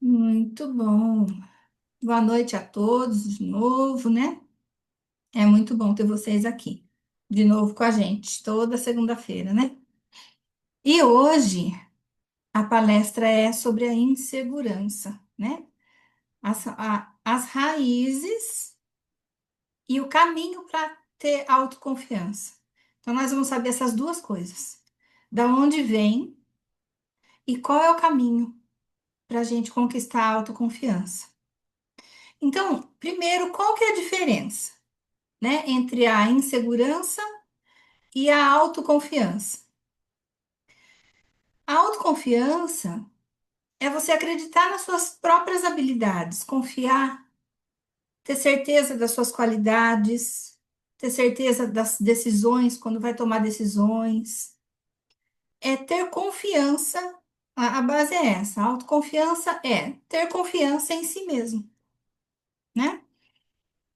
Muito bom. Boa noite a todos de novo, né? É muito bom ter vocês aqui de novo com a gente, toda segunda-feira, né? E hoje a palestra é sobre a insegurança, né? As raízes e o caminho para ter autoconfiança. Então, nós vamos saber essas duas coisas: da onde vem e qual é o caminho para a gente conquistar a autoconfiança. Então, primeiro, qual que é a diferença, né, entre a insegurança e a autoconfiança? A autoconfiança é você acreditar nas suas próprias habilidades, confiar, ter certeza das suas qualidades, ter certeza das decisões, quando vai tomar decisões. É ter confiança, a base é essa. A autoconfiança é ter confiança em si mesmo, né?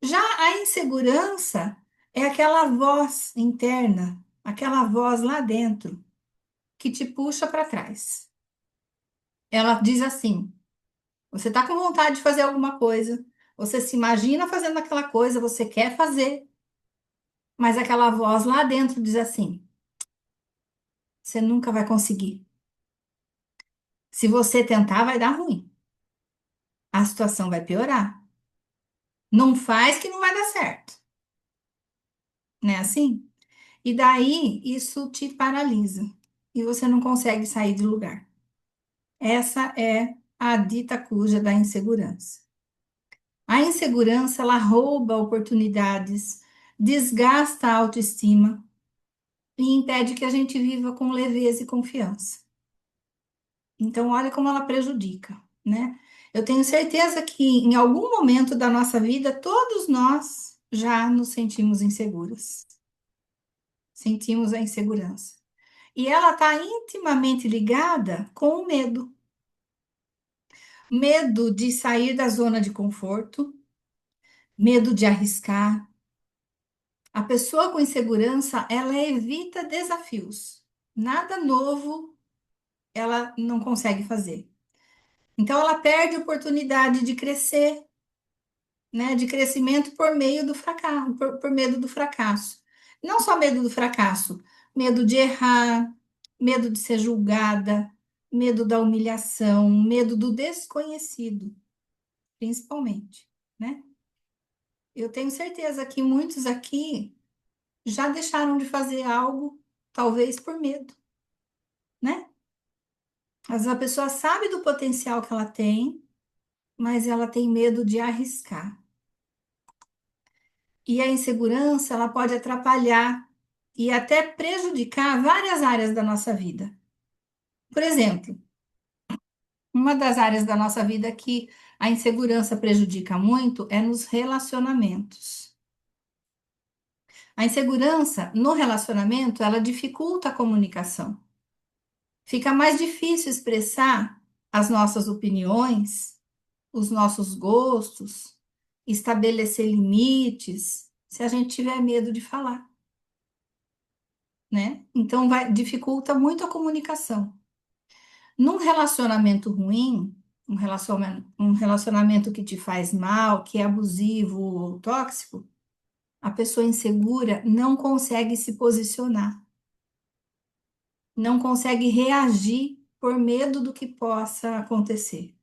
Já a insegurança é aquela voz interna, aquela voz lá dentro que te puxa para trás. Ela diz assim: você está com vontade de fazer alguma coisa, você se imagina fazendo aquela coisa, você quer fazer, mas aquela voz lá dentro diz assim: você nunca vai conseguir. Se você tentar, vai dar ruim. A situação vai piorar. Não faz que não vai dar certo. Não é assim? E daí isso te paralisa e você não consegue sair do lugar. Essa é a dita cuja da insegurança. A insegurança, ela rouba oportunidades, desgasta a autoestima e impede que a gente viva com leveza e confiança. Então, olha como ela prejudica, né? Eu tenho certeza que em algum momento da nossa vida, todos nós já nos sentimos inseguras, sentimos a insegurança. E ela está intimamente ligada com o medo. Medo de sair da zona de conforto, medo de arriscar. A pessoa com insegurança, ela evita desafios. Nada novo ela não consegue fazer. Então, ela perde a oportunidade de crescer, né? De crescimento por meio do fracasso, por medo do fracasso. Não só medo do fracasso, medo de errar, medo de ser julgada, medo da humilhação, medo do desconhecido, principalmente, né? Eu tenho certeza que muitos aqui já deixaram de fazer algo, talvez por medo, né? Às vezes a pessoa sabe do potencial que ela tem, mas ela tem medo de arriscar. E a insegurança, ela pode atrapalhar e até prejudicar várias áreas da nossa vida. Por exemplo, uma das áreas da nossa vida que a insegurança prejudica muito é nos relacionamentos. A insegurança no relacionamento, ela dificulta a comunicação. Fica mais difícil expressar as nossas opiniões, os nossos gostos, estabelecer limites, se a gente tiver medo de falar, né? Então vai dificulta muito a comunicação. Num relacionamento ruim, um relacionamento que te faz mal, que é abusivo ou tóxico, a pessoa insegura não consegue se posicionar, não consegue reagir por medo do que possa acontecer.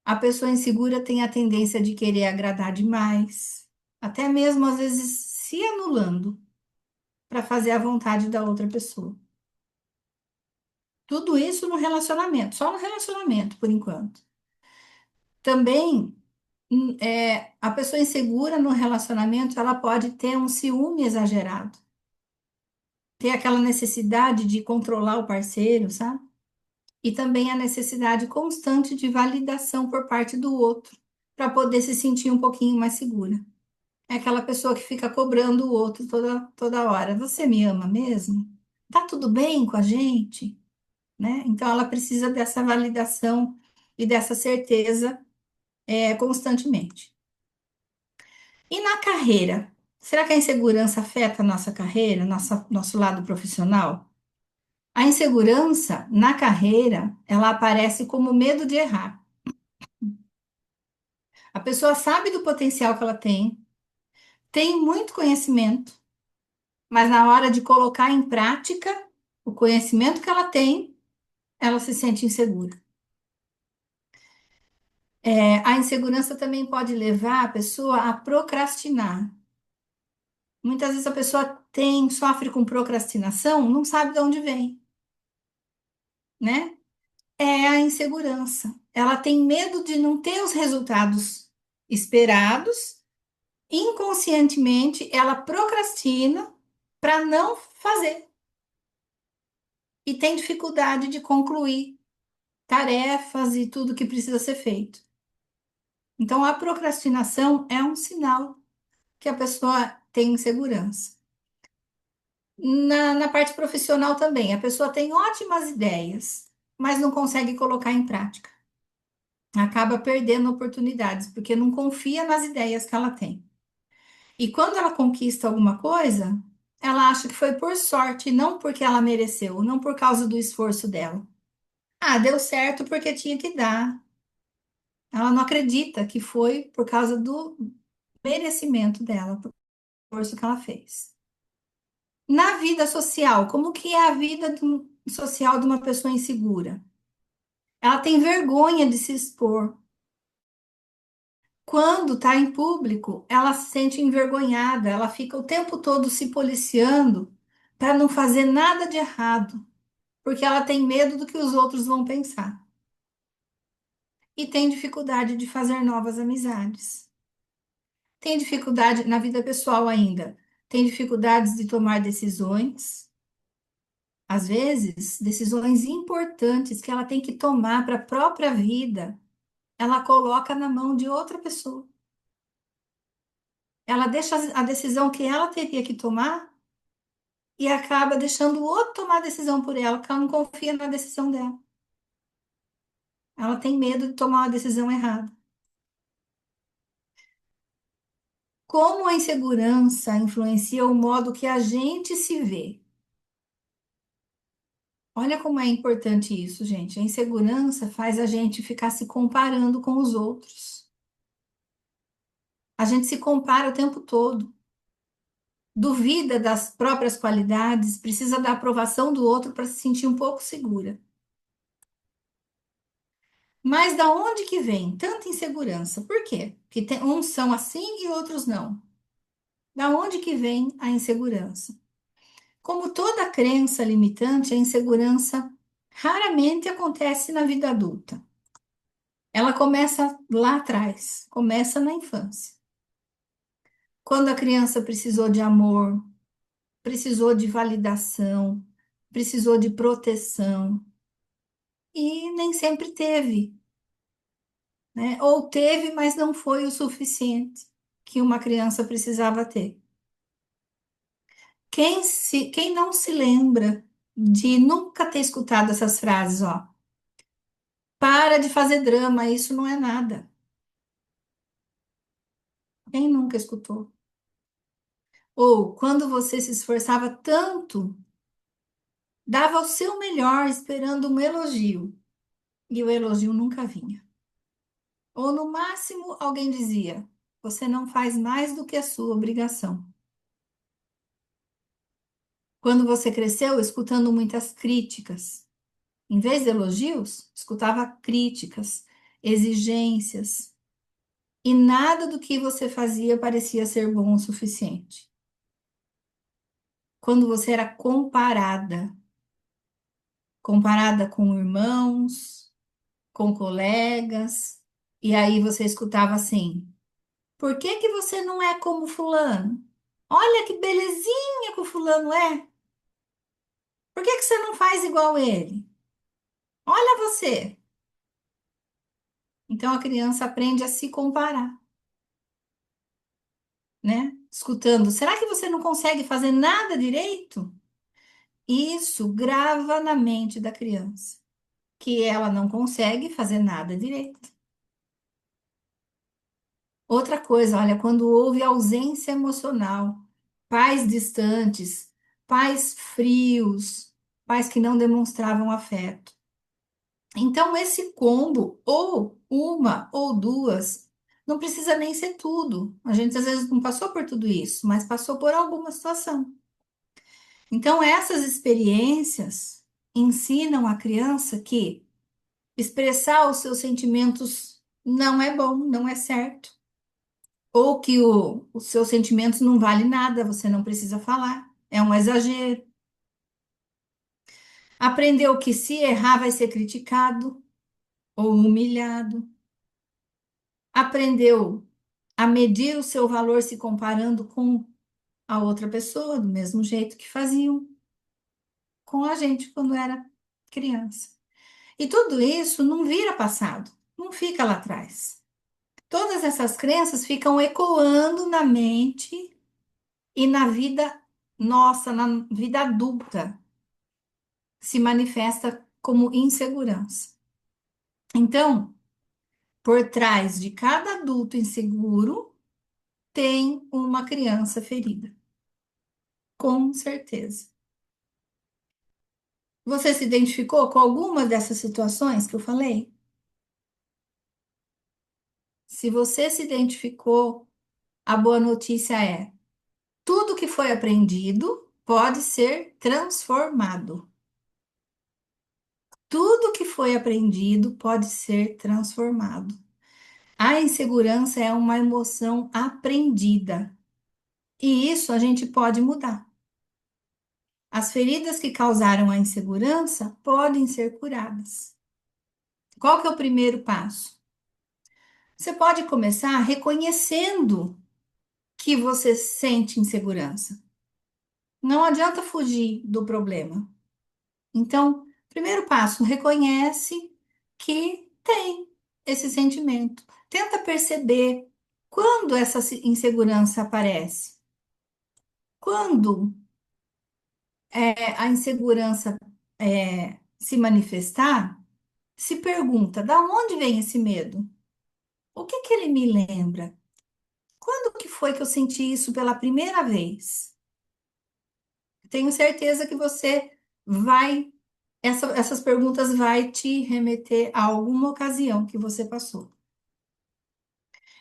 A pessoa insegura tem a tendência de querer agradar demais, até mesmo às vezes se anulando para fazer a vontade da outra pessoa. Tudo isso no relacionamento, só no relacionamento, por enquanto. Também, a pessoa insegura no relacionamento, ela pode ter um ciúme exagerado, ter aquela necessidade de controlar o parceiro, sabe? E também a necessidade constante de validação por parte do outro, para poder se sentir um pouquinho mais segura. É aquela pessoa que fica cobrando o outro toda hora. Você me ama mesmo? Tá tudo bem com a gente? Né? Então, ela precisa dessa validação e dessa certeza constantemente. E na carreira? Será que a insegurança afeta a nossa carreira, nosso lado profissional? A insegurança na carreira, ela aparece como medo de errar. A pessoa sabe do potencial que ela tem muito conhecimento, mas na hora de colocar em prática o conhecimento que ela se sente insegura. A insegurança também pode levar a pessoa a procrastinar. Muitas vezes a pessoa sofre com procrastinação, não sabe de onde vem, né? É a insegurança. Ela tem medo de não ter os resultados esperados. Inconscientemente, ela procrastina para não fazer e tem dificuldade de concluir tarefas e tudo que precisa ser feito. Então, a procrastinação é um sinal que a pessoa tem insegurança. Na parte profissional também, a pessoa tem ótimas ideias, mas não consegue colocar em prática. Acaba perdendo oportunidades, porque não confia nas ideias que ela tem. E quando ela conquista alguma coisa, ela acha que foi por sorte, não porque ela mereceu, não por causa do esforço dela. Ah, deu certo porque tinha que dar. Ela não acredita que foi por causa do merecimento dela, por esforço que ela fez. Na vida social, como que é a vida social de uma pessoa insegura? Ela tem vergonha de se expor. Quando está em público, ela se sente envergonhada, ela fica o tempo todo se policiando para não fazer nada de errado, porque ela tem medo do que os outros vão pensar. E tem dificuldade de fazer novas amizades. Tem dificuldade na vida pessoal ainda. Tem dificuldades de tomar decisões. Às vezes, decisões importantes que ela tem que tomar para a própria vida, ela coloca na mão de outra pessoa. Ela deixa a decisão que ela teria que tomar e acaba deixando o outro tomar a decisão por ela, porque ela não confia na decisão dela. Ela tem medo de tomar uma decisão errada. Como a insegurança influencia o modo que a gente se vê? Olha como é importante isso, gente. A insegurança faz a gente ficar se comparando com os outros. A gente se compara o tempo todo. Duvida das próprias qualidades, precisa da aprovação do outro para se sentir um pouco segura. Mas da onde que vem tanta insegurança? Por quê? Porque uns são assim e outros não. Da onde que vem a insegurança? Como toda crença limitante, a insegurança raramente acontece na vida adulta. Ela começa lá atrás, começa na infância. Quando a criança precisou de amor, precisou de validação, precisou de proteção e nem sempre teve, né? Ou teve, mas não foi o suficiente que uma criança precisava ter. Quem não se lembra de nunca ter escutado essas frases, ó? Para de fazer drama, isso não é nada. Quem nunca escutou? Ou quando você se esforçava tanto, dava o seu melhor esperando um elogio, e o elogio nunca vinha. Ou no máximo alguém dizia: você não faz mais do que a sua obrigação. Quando você cresceu escutando muitas críticas, em vez de elogios, escutava críticas, exigências, e nada do que você fazia parecia ser bom o suficiente. Quando você era comparada com irmãos, com colegas, e aí você escutava assim: por que que você não é como fulano? Olha que belezinha que o fulano é. Por que que você não faz igual ele? Olha você. Então a criança aprende a se comparar, né? Escutando, será que você não consegue fazer nada direito? Isso grava na mente da criança que ela não consegue fazer nada direito. Outra coisa, olha, quando houve ausência emocional, pais distantes, pais frios, pais que não demonstravam afeto. Então, esse combo, ou uma ou duas, não precisa nem ser tudo. A gente às vezes não passou por tudo isso, mas passou por alguma situação. Então, essas experiências ensinam a criança que expressar os seus sentimentos não é bom, não é certo. Ou que os seus sentimentos não valem nada, você não precisa falar. É um exagero. Aprendeu que se errar vai ser criticado ou humilhado. Aprendeu a medir o seu valor se comparando com a outra pessoa, do mesmo jeito que faziam com a gente quando era criança. E tudo isso não vira passado, não fica lá atrás. Todas essas crenças ficam ecoando na mente e na vida nossa, na vida adulta, se manifesta como insegurança. Então, por trás de cada adulto inseguro, tem uma criança ferida, com certeza. Você se identificou com alguma dessas situações que eu falei? Se você se identificou, a boa notícia é: tudo que foi aprendido pode ser transformado. Tudo que foi aprendido pode ser transformado. A insegurança é uma emoção aprendida e isso a gente pode mudar. As feridas que causaram a insegurança podem ser curadas. Qual que é o primeiro passo? Você pode começar reconhecendo que você sente insegurança. Não adianta fugir do problema. Então, primeiro passo, reconhece que tem esse sentimento. Tenta perceber quando essa insegurança aparece. Quando a insegurança se manifestar, se pergunta, da onde vem esse medo? O que que ele me lembra? Quando que foi que eu senti isso pela primeira vez? Tenho certeza que você vai, essas perguntas vai te remeter a alguma ocasião que você passou.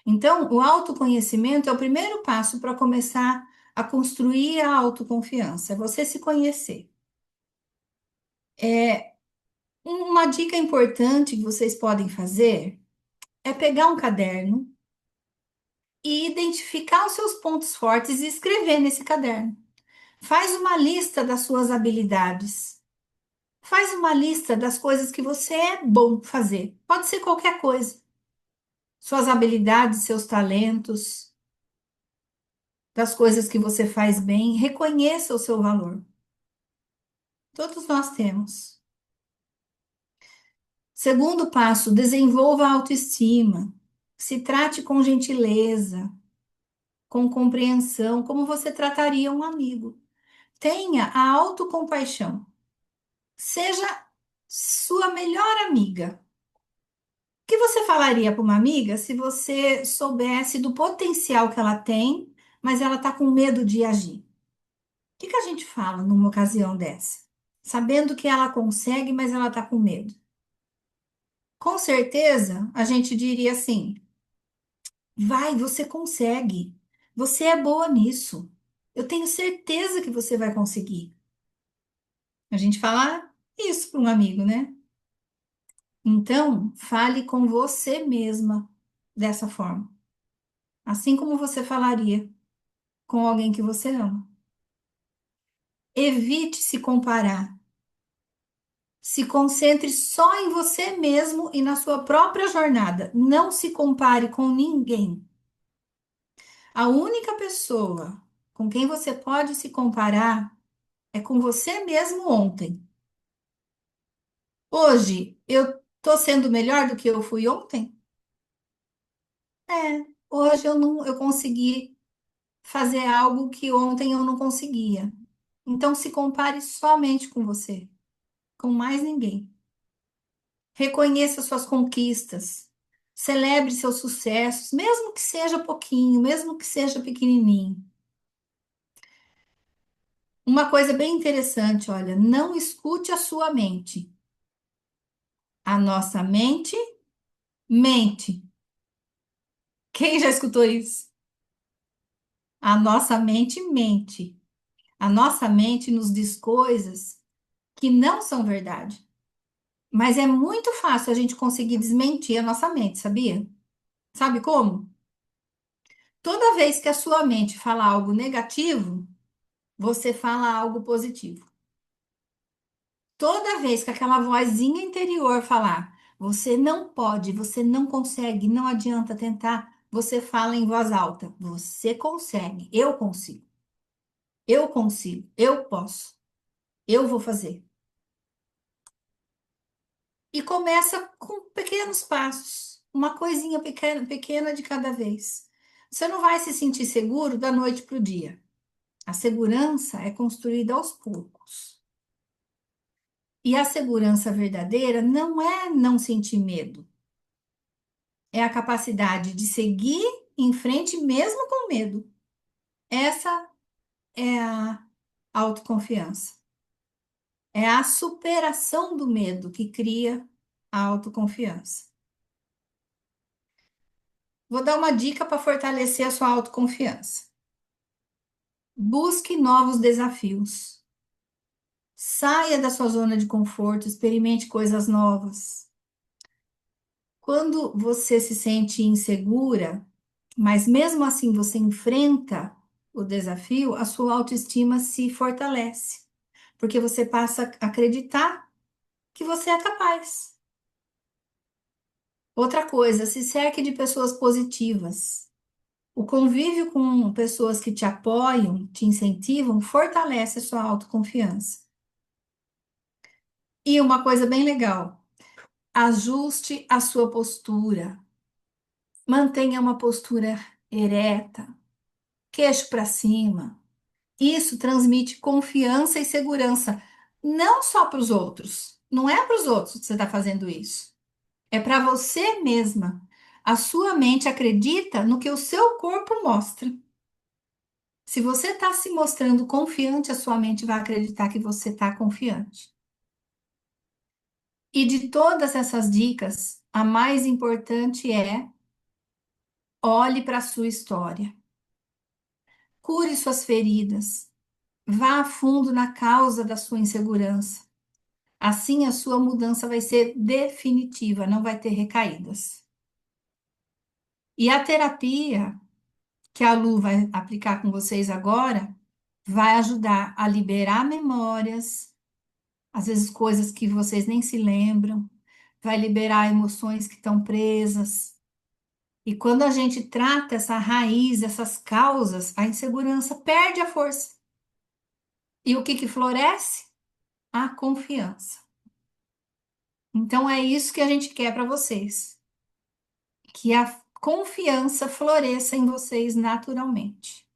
Então, o autoconhecimento é o primeiro passo para começar a construir a autoconfiança, é você se conhecer. Uma dica importante que vocês podem fazer é pegar um caderno e identificar os seus pontos fortes e escrever nesse caderno. Faz uma lista das suas habilidades. Faz uma lista das coisas que você é bom fazer. Pode ser qualquer coisa. Suas habilidades, seus talentos, das coisas que você faz bem. Reconheça o seu valor. Todos nós temos. Segundo passo, desenvolva a autoestima. Se trate com gentileza, com compreensão, como você trataria um amigo. Tenha a autocompaixão. Seja sua melhor amiga. O que você falaria para uma amiga se você soubesse do potencial que ela tem, mas ela está com medo de agir? O que que a gente fala numa ocasião dessa? Sabendo que ela consegue, mas ela está com medo. Com certeza, a gente diria assim: vai, você consegue. Você é boa nisso. Eu tenho certeza que você vai conseguir. A gente fala isso para um amigo, né? Então, fale com você mesma dessa forma, assim como você falaria com alguém que você ama. Evite se comparar. Se concentre só em você mesmo e na sua própria jornada. Não se compare com ninguém. A única pessoa com quem você pode se comparar é com você mesmo ontem. Hoje, eu tô sendo melhor do que eu fui ontem? É, hoje eu consegui fazer algo que ontem eu não conseguia. Então, se compare somente com você, com mais ninguém. Reconheça suas conquistas. Celebre seus sucessos, mesmo que seja pouquinho, mesmo que seja pequenininho. Uma coisa bem interessante, olha, não escute a sua mente. A nossa mente mente. Quem já escutou isso? A nossa mente mente. A nossa mente nos diz coisas que não são verdade. Mas é muito fácil a gente conseguir desmentir a nossa mente, sabia? Sabe como? Toda vez que a sua mente fala algo negativo, você fala algo positivo. Toda vez que aquela vozinha interior falar, você não pode, você não consegue, não adianta tentar, você fala em voz alta, você consegue, eu consigo, eu posso, eu vou fazer. E começa com pequenos passos, uma coisinha pequena, pequena de cada vez. Você não vai se sentir seguro da noite para o dia. A segurança é construída aos poucos. E a segurança verdadeira não é não sentir medo, é a capacidade de seguir em frente mesmo com medo. Essa é a autoconfiança. É a superação do medo que cria a autoconfiança. Vou dar uma dica para fortalecer a sua autoconfiança. Busque novos desafios. Saia da sua zona de conforto, experimente coisas novas. Quando você se sente insegura, mas mesmo assim você enfrenta o desafio, a sua autoestima se fortalece, porque você passa a acreditar que você é capaz. Outra coisa, se cerque de pessoas positivas. O convívio com pessoas que te apoiam, te incentivam, fortalece a sua autoconfiança. E uma coisa bem legal, ajuste a sua postura. Mantenha uma postura ereta, queixo para cima. Isso transmite confiança e segurança, não só para os outros. Não é para os outros que você está fazendo isso. É para você mesma. A sua mente acredita no que o seu corpo mostra. Se você está se mostrando confiante, a sua mente vai acreditar que você está confiante. E de todas essas dicas, a mais importante é olhe para a sua história. Cure suas feridas. Vá a fundo na causa da sua insegurança. Assim, a sua mudança vai ser definitiva, não vai ter recaídas. E a terapia que a Lu vai aplicar com vocês agora vai ajudar a liberar memórias, às vezes coisas que vocês nem se lembram, vai liberar emoções que estão presas. E quando a gente trata essa raiz, essas causas, a insegurança perde a força. E o que que floresce? A confiança. Então é isso que a gente quer para vocês, que a confiança floresça em vocês naturalmente.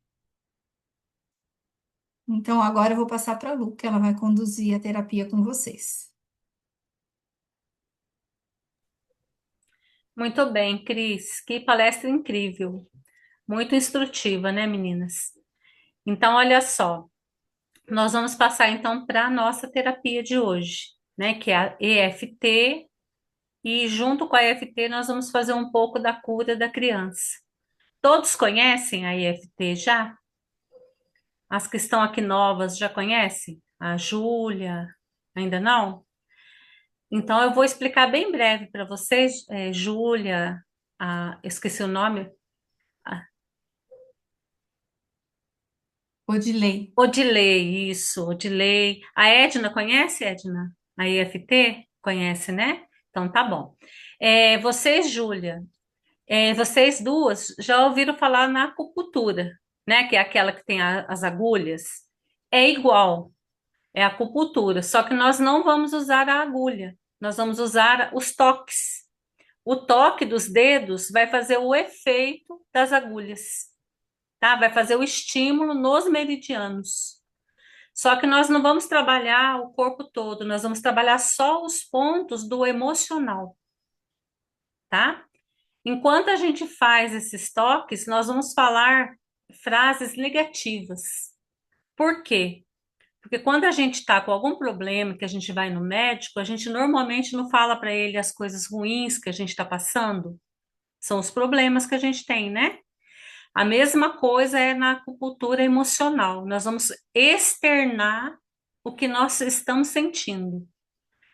Então agora eu vou passar para a Lu, que ela vai conduzir a terapia com vocês. Muito bem, Cris. Que palestra incrível. Muito instrutiva, né, meninas? Então, olha só. Nós vamos passar então para a nossa terapia de hoje, né, que é a EFT, e junto com a EFT nós vamos fazer um pouco da cura da criança. Todos conhecem a EFT já? As que estão aqui novas já conhecem? A Júlia, ainda não? Então eu vou explicar bem breve para vocês, Júlia, esqueci o nome, a Odilei, Odilei, isso, Odilei. A Edna conhece, Edna? A EFT? Conhece, né? Então tá bom. Vocês, Júlia, vocês duas já ouviram falar na acupuntura, né? Que é aquela que tem as agulhas. É igual, é acupuntura, só que nós não vamos usar a agulha, nós vamos usar os toques. O toque dos dedos vai fazer o efeito das agulhas, tá? Vai fazer o estímulo nos meridianos. Só que nós não vamos trabalhar o corpo todo, nós vamos trabalhar só os pontos do emocional, tá? Enquanto a gente faz esses toques, nós vamos falar frases negativas. Por quê? Porque quando a gente está com algum problema, que a gente vai no médico, a gente normalmente não fala para ele as coisas ruins que a gente está passando, são os problemas que a gente tem, né? A mesma coisa é na acupuntura emocional. Nós vamos externar o que nós estamos sentindo.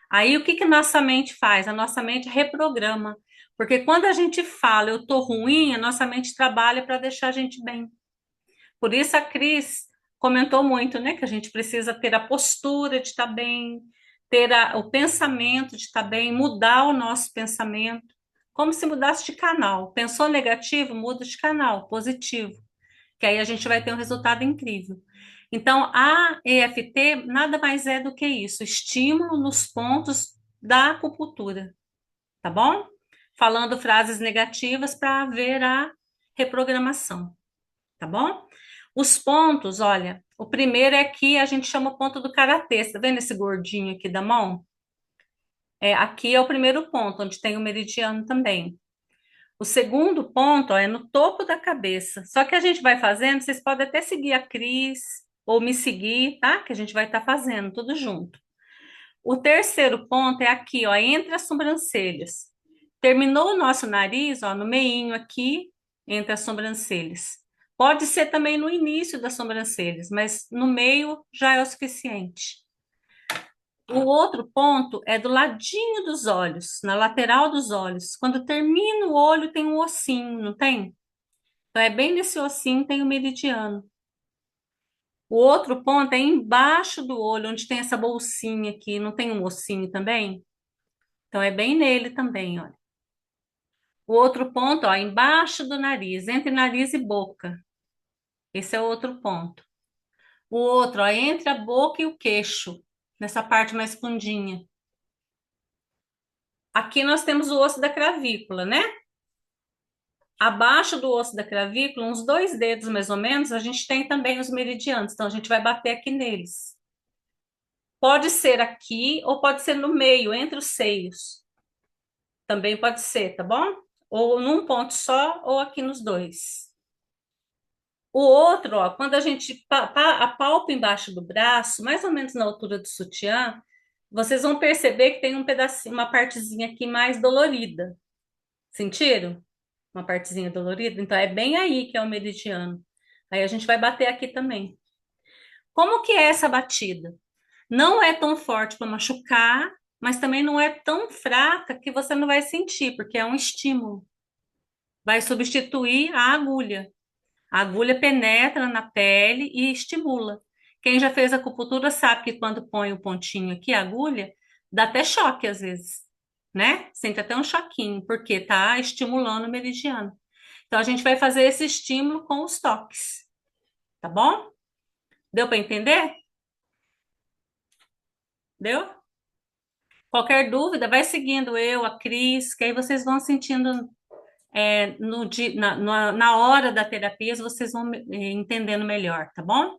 Aí o que que nossa mente faz? A nossa mente reprograma. Porque quando a gente fala eu tô ruim, a nossa mente trabalha para deixar a gente bem. Por isso a Cris comentou muito, né, que a gente precisa ter a postura de estar bem, ter o pensamento de estar bem, mudar o nosso pensamento, como se mudasse de canal. Pensou negativo, muda de canal, positivo, que aí a gente vai ter um resultado incrível. Então, a EFT nada mais é do que isso, estímulo nos pontos da acupuntura, tá bom? Falando frases negativas para ver a reprogramação, tá bom? Os pontos, olha, o primeiro é que a gente chama o ponto do karatê. Tá vendo esse gordinho aqui da mão? Aqui é o primeiro ponto, onde tem o meridiano também. O segundo ponto, ó, é no topo da cabeça. Só que a gente vai fazendo, vocês podem até seguir a Cris ou me seguir, tá? Que a gente vai estar fazendo tudo junto. O terceiro ponto é aqui, ó, entre as sobrancelhas. Terminou o nosso nariz, ó, no meinho aqui, entre as sobrancelhas. Pode ser também no início das sobrancelhas, mas no meio já é o suficiente. O outro ponto é do ladinho dos olhos, na lateral dos olhos. Quando termina o olho, tem um ossinho, não tem? Então, é bem nesse ossinho tem o meridiano. O outro ponto é embaixo do olho, onde tem essa bolsinha aqui, não tem um ossinho também? Então, é bem nele também, olha. O outro ponto, ó, embaixo do nariz, entre nariz e boca. Esse é o outro ponto. O outro, ó, entre a boca e o queixo, nessa parte mais fundinha. Aqui nós temos o osso da clavícula, né? Abaixo do osso da clavícula, uns 2 dedos mais ou menos, a gente tem também os meridianos. Então, a gente vai bater aqui neles. Pode ser aqui ou pode ser no meio, entre os seios. Também pode ser, tá bom? Ou num ponto só, ou aqui nos dois. O outro, ó, quando a gente apalpa embaixo do braço, mais ou menos na altura do sutiã, vocês vão perceber que tem um pedacinho, uma partezinha aqui mais dolorida. Sentiram? Uma partezinha dolorida? Então é bem aí que é o meridiano. Aí a gente vai bater aqui também. Como que é essa batida? Não é tão forte para machucar, mas também não é tão fraca que você não vai sentir, porque é um estímulo. Vai substituir a agulha. A agulha penetra na pele e estimula. Quem já fez acupuntura sabe que quando põe o pontinho aqui, a agulha, dá até choque às vezes, né? Sente até um choquinho, porque tá estimulando o meridiano. Então a gente vai fazer esse estímulo com os toques, tá bom? Deu para entender? Deu? Qualquer dúvida, vai seguindo eu, a Cris, que aí vocês vão sentindo na hora da terapia, vocês vão entendendo melhor, tá bom?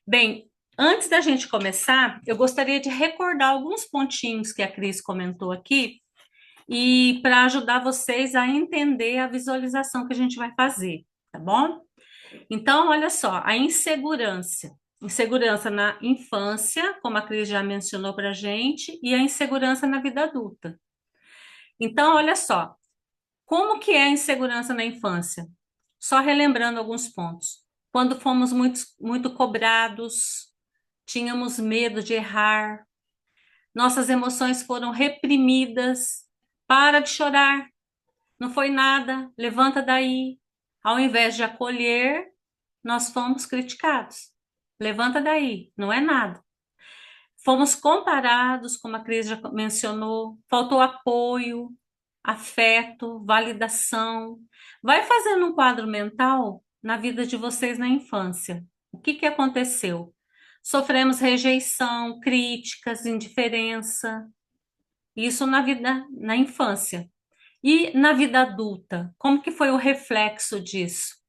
Bem, antes da gente começar, eu gostaria de recordar alguns pontinhos que a Cris comentou aqui e para ajudar vocês a entender a visualização que a gente vai fazer, tá bom? Então, olha só, a insegurança. Insegurança na infância, como a Cris já mencionou para a gente, e a insegurança na vida adulta. Então, olha só, como que é a insegurança na infância? Só relembrando alguns pontos. Quando fomos muito cobrados, tínhamos medo de errar, nossas emoções foram reprimidas. Para de chorar, não foi nada, levanta daí. Ao invés de acolher, nós fomos criticados. Levanta daí, não é nada. Fomos comparados, como a Cris já mencionou, faltou apoio, afeto, validação. Vai fazendo um quadro mental na vida de vocês na infância. O que que aconteceu? Sofremos rejeição, críticas, indiferença. Isso na vida, na infância. E na vida adulta, como que foi o reflexo disso?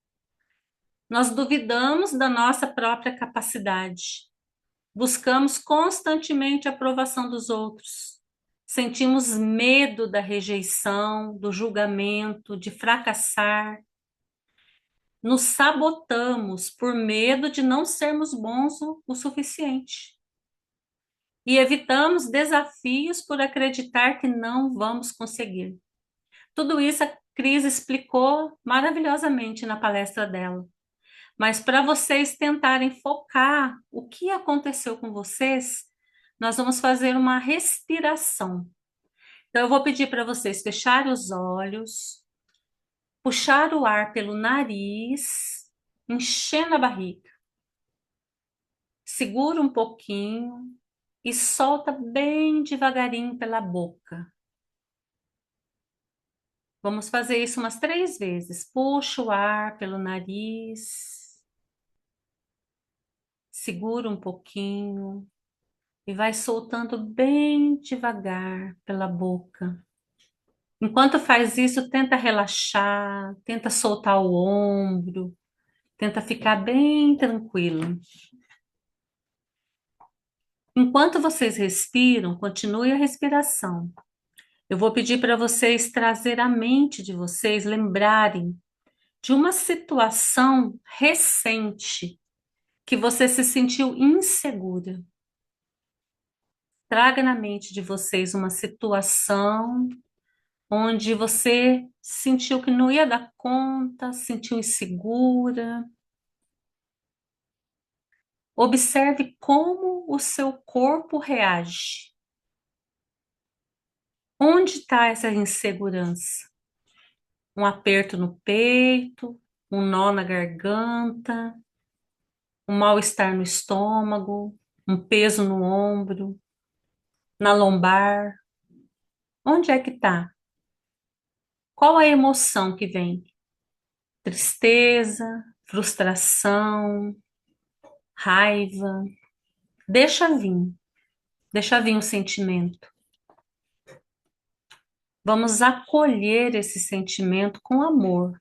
Nós duvidamos da nossa própria capacidade. Buscamos constantemente a aprovação dos outros. Sentimos medo da rejeição, do julgamento, de fracassar. nos sabotamos por medo de não sermos bons o suficiente. E evitamos desafios por acreditar que não vamos conseguir. Tudo isso a Cris explicou maravilhosamente na palestra dela. Mas para vocês tentarem focar o que aconteceu com vocês, nós vamos fazer uma respiração. Então, eu vou pedir para vocês fecharem os olhos, puxar o ar pelo nariz, enchendo a barriga. Segura um pouquinho e solta bem devagarinho pela boca. Vamos fazer isso umas 3 vezes. Puxa o ar pelo nariz, segura um pouquinho e vai soltando bem devagar pela boca. Enquanto faz isso, tenta relaxar, tenta soltar o ombro, tenta ficar bem tranquilo. Enquanto vocês respiram, continue a respiração. Eu vou pedir para vocês trazer à mente de vocês, lembrarem de uma situação recente que você se sentiu insegura. Traga na mente de vocês uma situação onde você sentiu que não ia dar conta, sentiu insegura. Observe como o seu corpo reage. Onde está essa insegurança? Um aperto no peito, um nó na garganta, um mal-estar no estômago, um peso no ombro, na lombar. Onde é que está? Qual a emoção que vem? Tristeza, frustração, raiva. Deixa vir, deixa vir o sentimento. Vamos acolher esse sentimento com amor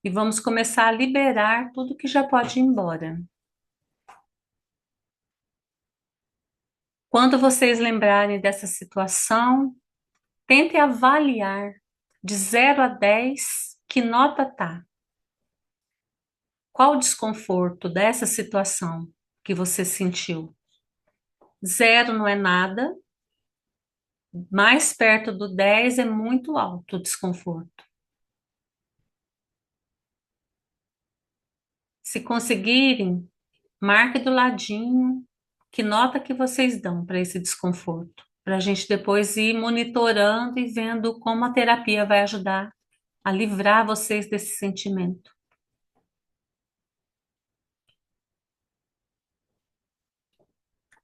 e vamos começar a liberar tudo que já pode ir embora. Quando vocês lembrarem dessa situação, tente avaliar de 0 a 10 que nota tá. Qual o desconforto dessa situação que você sentiu? 0 não é nada, mais perto do 10 é muito alto o desconforto. Se conseguirem, marque do ladinho que nota que vocês dão para esse desconforto, para a gente depois ir monitorando e vendo como a terapia vai ajudar a livrar vocês desse sentimento.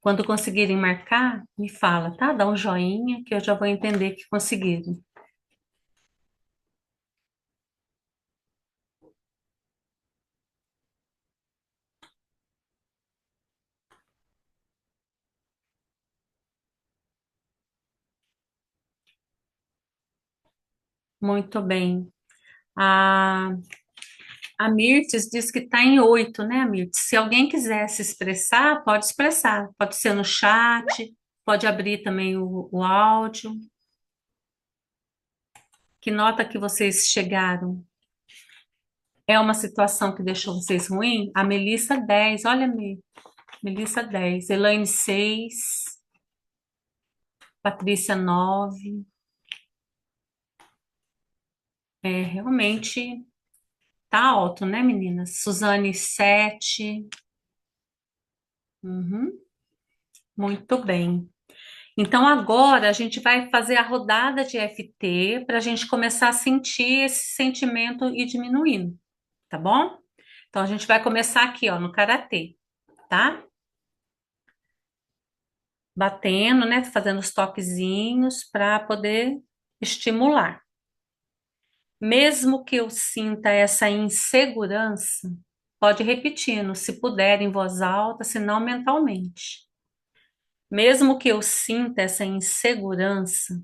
Quando conseguirem marcar, me fala, tá? Dá um joinha que eu já vou entender que conseguiram. Muito bem. A, a Mirtes diz que está em 8, né, Mirtes? Se alguém quiser se expressar, pode expressar. Pode ser no chat, pode abrir também o áudio. Que nota que vocês chegaram? É uma situação que deixou vocês ruim? A Melissa 10, olha, Melissa 10, Elaine 6, Patrícia 9. É, realmente tá alto, né, meninas? Suzane 7. Uhum, muito bem. Então, agora a gente vai fazer a rodada de FT para a gente começar a sentir esse sentimento e diminuindo, tá bom? Então, a gente vai começar aqui, ó, no karatê, tá? Batendo, né? Fazendo os toquezinhos para poder estimular. Mesmo que eu sinta essa insegurança, pode ir repetindo, se puder em voz alta, se não mentalmente. Mesmo que eu sinta essa insegurança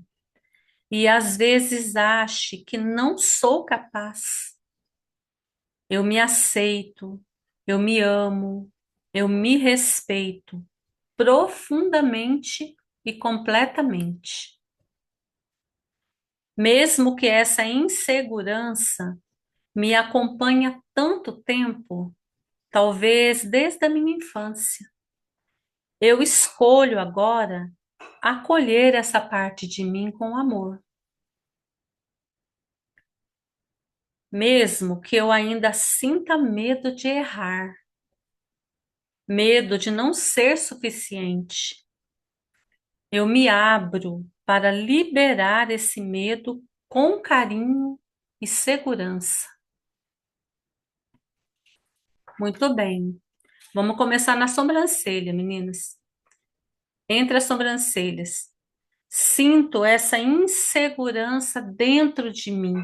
e às vezes ache que não sou capaz, eu me aceito, eu me amo, eu me respeito profundamente e completamente. Mesmo que essa insegurança me acompanha há tanto tempo, talvez desde a minha infância. Eu escolho agora acolher essa parte de mim com amor, mesmo que eu ainda sinta medo de errar, medo de não ser suficiente. Eu me abro para liberar esse medo com carinho e segurança. Muito bem. Vamos começar na sobrancelha, meninas. Entre as sobrancelhas. Sinto essa insegurança dentro de mim.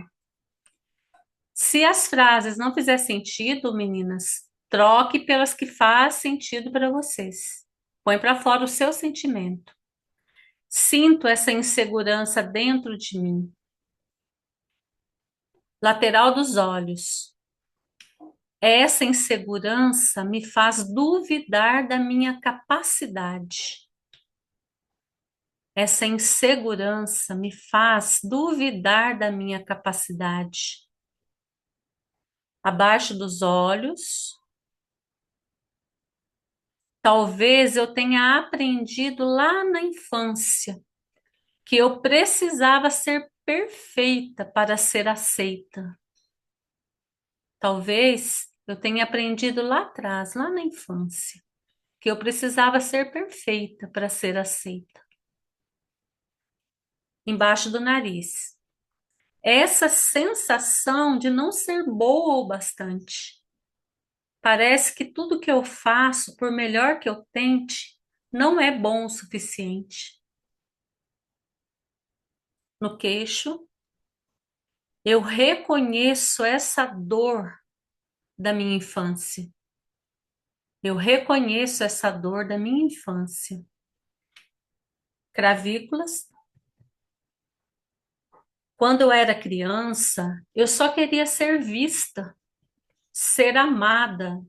Se as frases não fizer sentido, meninas, troque pelas que faz sentido para vocês. Põe para fora o seu sentimento. Sinto essa insegurança dentro de mim. Lateral dos olhos. Essa insegurança me faz duvidar da minha capacidade. Essa insegurança me faz duvidar da minha capacidade. Abaixo dos olhos, talvez eu tenha aprendido lá na infância que eu precisava ser perfeita para ser aceita. Talvez eu tenha aprendido lá atrás, lá na infância, que eu precisava ser perfeita para ser aceita. Embaixo do nariz. Essa sensação de não ser boa o bastante. Parece que tudo que eu faço, por melhor que eu tente, não é bom o suficiente. No queixo, eu reconheço essa dor da minha infância. Eu reconheço essa dor da minha infância. Cravículas. Quando eu era criança, eu só queria ser vista, ser amada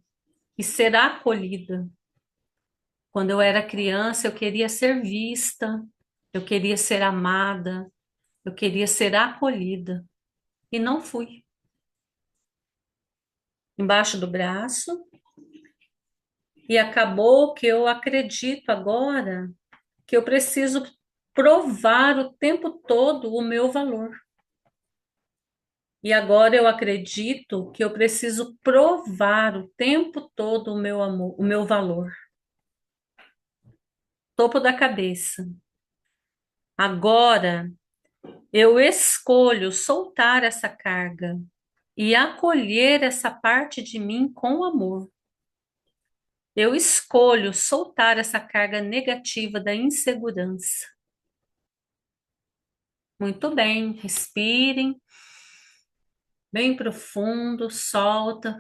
e ser acolhida. Quando eu era criança, eu queria ser vista, eu queria ser amada, eu queria ser acolhida e não fui. Embaixo do braço, e acabou que eu acredito agora que eu preciso provar o tempo todo o meu valor. E agora eu acredito que eu preciso provar o tempo todo o meu amor, o meu valor. Topo da cabeça. Agora eu escolho soltar essa carga e acolher essa parte de mim com amor. Eu escolho soltar essa carga negativa da insegurança. Muito bem, respirem bem profundo, solta.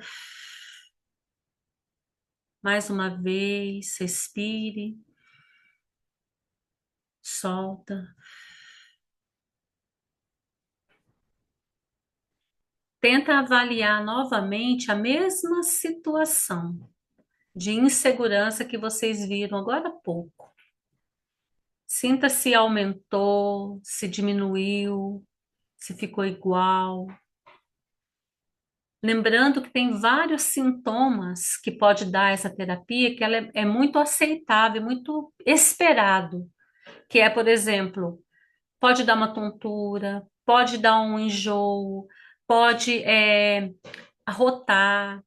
Mais uma vez, respire, solta. Tenta avaliar novamente a mesma situação de insegurança que vocês viram agora há pouco. Sinta se aumentou, se diminuiu, se ficou igual. Lembrando que tem vários sintomas que pode dar essa terapia, que ela é muito aceitável, muito esperado, que é, por exemplo, pode dar uma tontura, pode dar um enjoo, pode arrotar.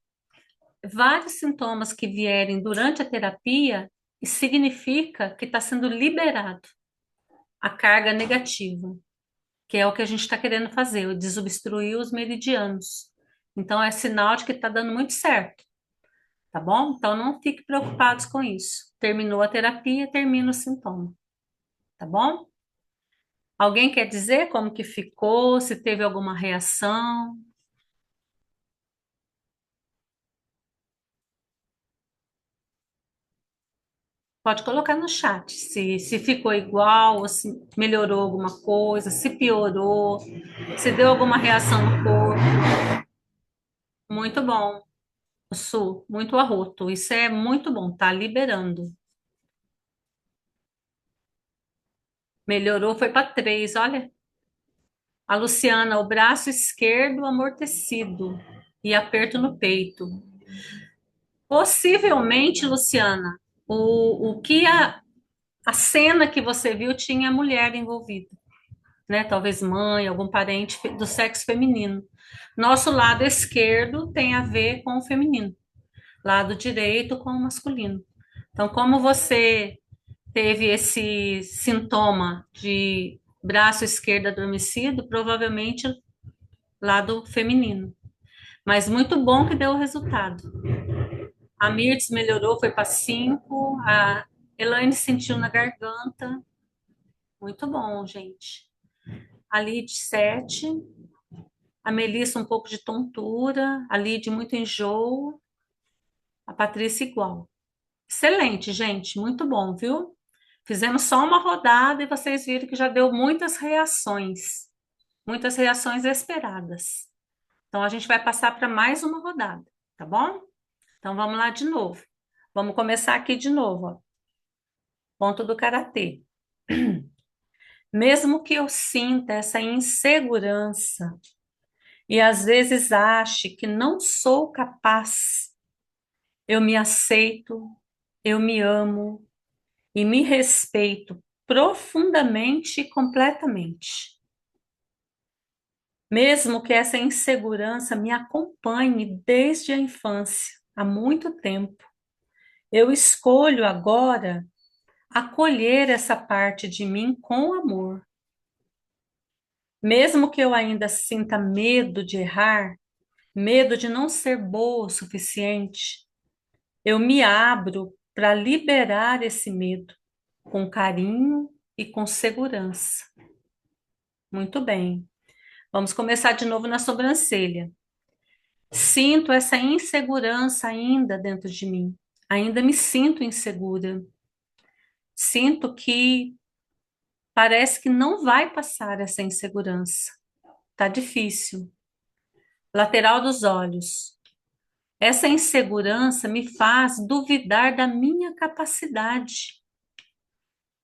Vários sintomas que vierem durante a terapia significa que está sendo liberado a carga negativa, que é o que a gente está querendo fazer, desobstruir os meridianos. Então, é sinal de que está dando muito certo, tá bom? Então, não fique preocupados com isso. Terminou a terapia, termina o sintoma, tá bom? Alguém quer dizer como que ficou, se teve alguma reação? Pode colocar no chat se ficou igual, ou se melhorou alguma coisa, se piorou, se deu alguma reação no corpo. Muito bom, Su, muito arroto. Isso é muito bom, tá liberando. Melhorou, foi para 3, olha. A Luciana, o braço esquerdo amortecido e aperto no peito. Possivelmente, Luciana, o que a cena que você viu tinha mulher envolvida, né? Talvez mãe, algum parente do sexo feminino. Nosso lado esquerdo tem a ver com o feminino, lado direito com o masculino. Então, como você teve esse sintoma de braço esquerdo adormecido, provavelmente lado feminino. Mas muito bom que deu o resultado. A Mirtz melhorou, foi para 5. A Elaine sentiu na garganta. Muito bom, gente. A Lid, 7. A Melissa, um pouco de tontura. A Lid, muito enjoo. A Patrícia, igual. Excelente, gente. Muito bom, viu? Fizemos só uma rodada e vocês viram que já deu muitas reações. Muitas reações esperadas. Então, a gente vai passar para mais uma rodada, tá bom? Então, vamos lá de novo. Vamos começar aqui de novo, ó. Ponto do karatê. Mesmo que eu sinta essa insegurança e às vezes ache que não sou capaz, eu me aceito, eu me amo e me respeito profundamente e completamente. Mesmo que essa insegurança me acompanhe desde a infância, há muito tempo, eu escolho agora acolher essa parte de mim com amor. Mesmo que eu ainda sinta medo de errar, medo de não ser boa o suficiente, eu me abro para liberar esse medo com carinho e com segurança. Muito bem. Vamos começar de novo na sobrancelha. Sinto essa insegurança ainda dentro de mim. Ainda me sinto insegura. Sinto que parece que não vai passar essa insegurança. Tá difícil. Lateral dos olhos. Essa insegurança me faz duvidar da minha capacidade.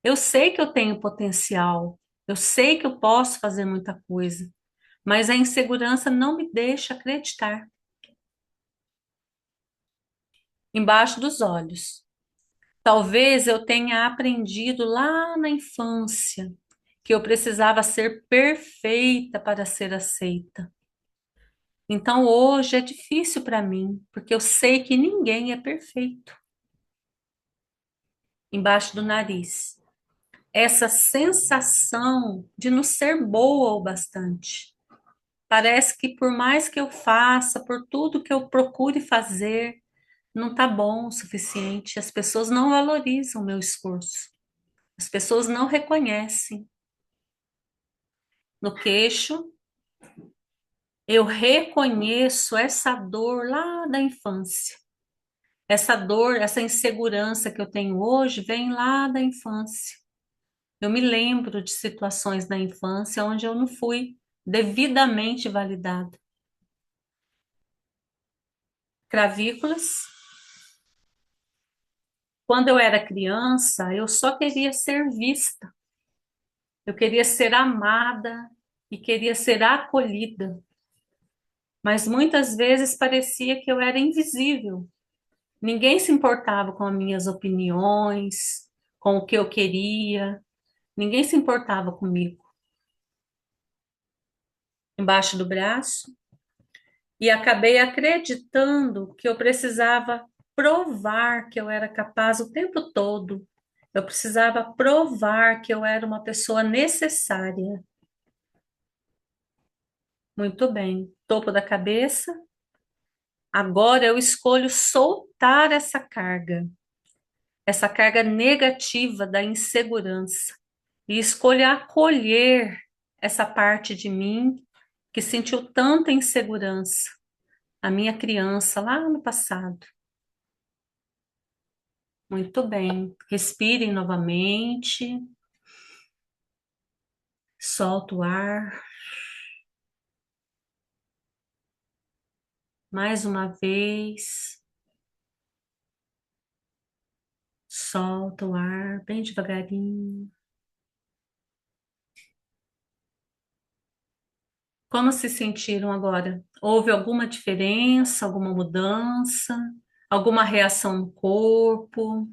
Eu sei que eu tenho potencial, eu sei que eu posso fazer muita coisa, mas a insegurança não me deixa acreditar. Embaixo dos olhos. Talvez eu tenha aprendido lá na infância que eu precisava ser perfeita para ser aceita. Então hoje é difícil para mim, porque eu sei que ninguém é perfeito. Embaixo do nariz. Essa sensação de não ser boa o bastante. Parece que por mais que eu faça, por tudo que eu procure fazer, não está bom o suficiente. As pessoas não valorizam o meu esforço. As pessoas não reconhecem. No queixo, eu reconheço essa dor lá da infância. Essa dor, essa insegurança que eu tenho hoje vem lá da infância. Eu me lembro de situações na infância onde eu não fui devidamente validada. Cravículas. Quando eu era criança, eu só queria ser vista. Eu queria ser amada e queria ser acolhida. Mas muitas vezes parecia que eu era invisível. Ninguém se importava com as minhas opiniões, com o que eu queria. Ninguém se importava comigo. Embaixo do braço. E acabei acreditando que eu precisava provar que eu era capaz o tempo todo. Eu precisava provar que eu era uma pessoa necessária. Muito bem. Topo da cabeça. Agora eu escolho soltar essa carga negativa da insegurança, e escolho acolher essa parte de mim que sentiu tanta insegurança, a minha criança lá no passado. Muito bem. Respirem novamente. Solta o ar. Mais uma vez. Solta o ar bem devagarinho. Como se sentiram agora? Houve alguma diferença, alguma mudança, alguma reação no corpo?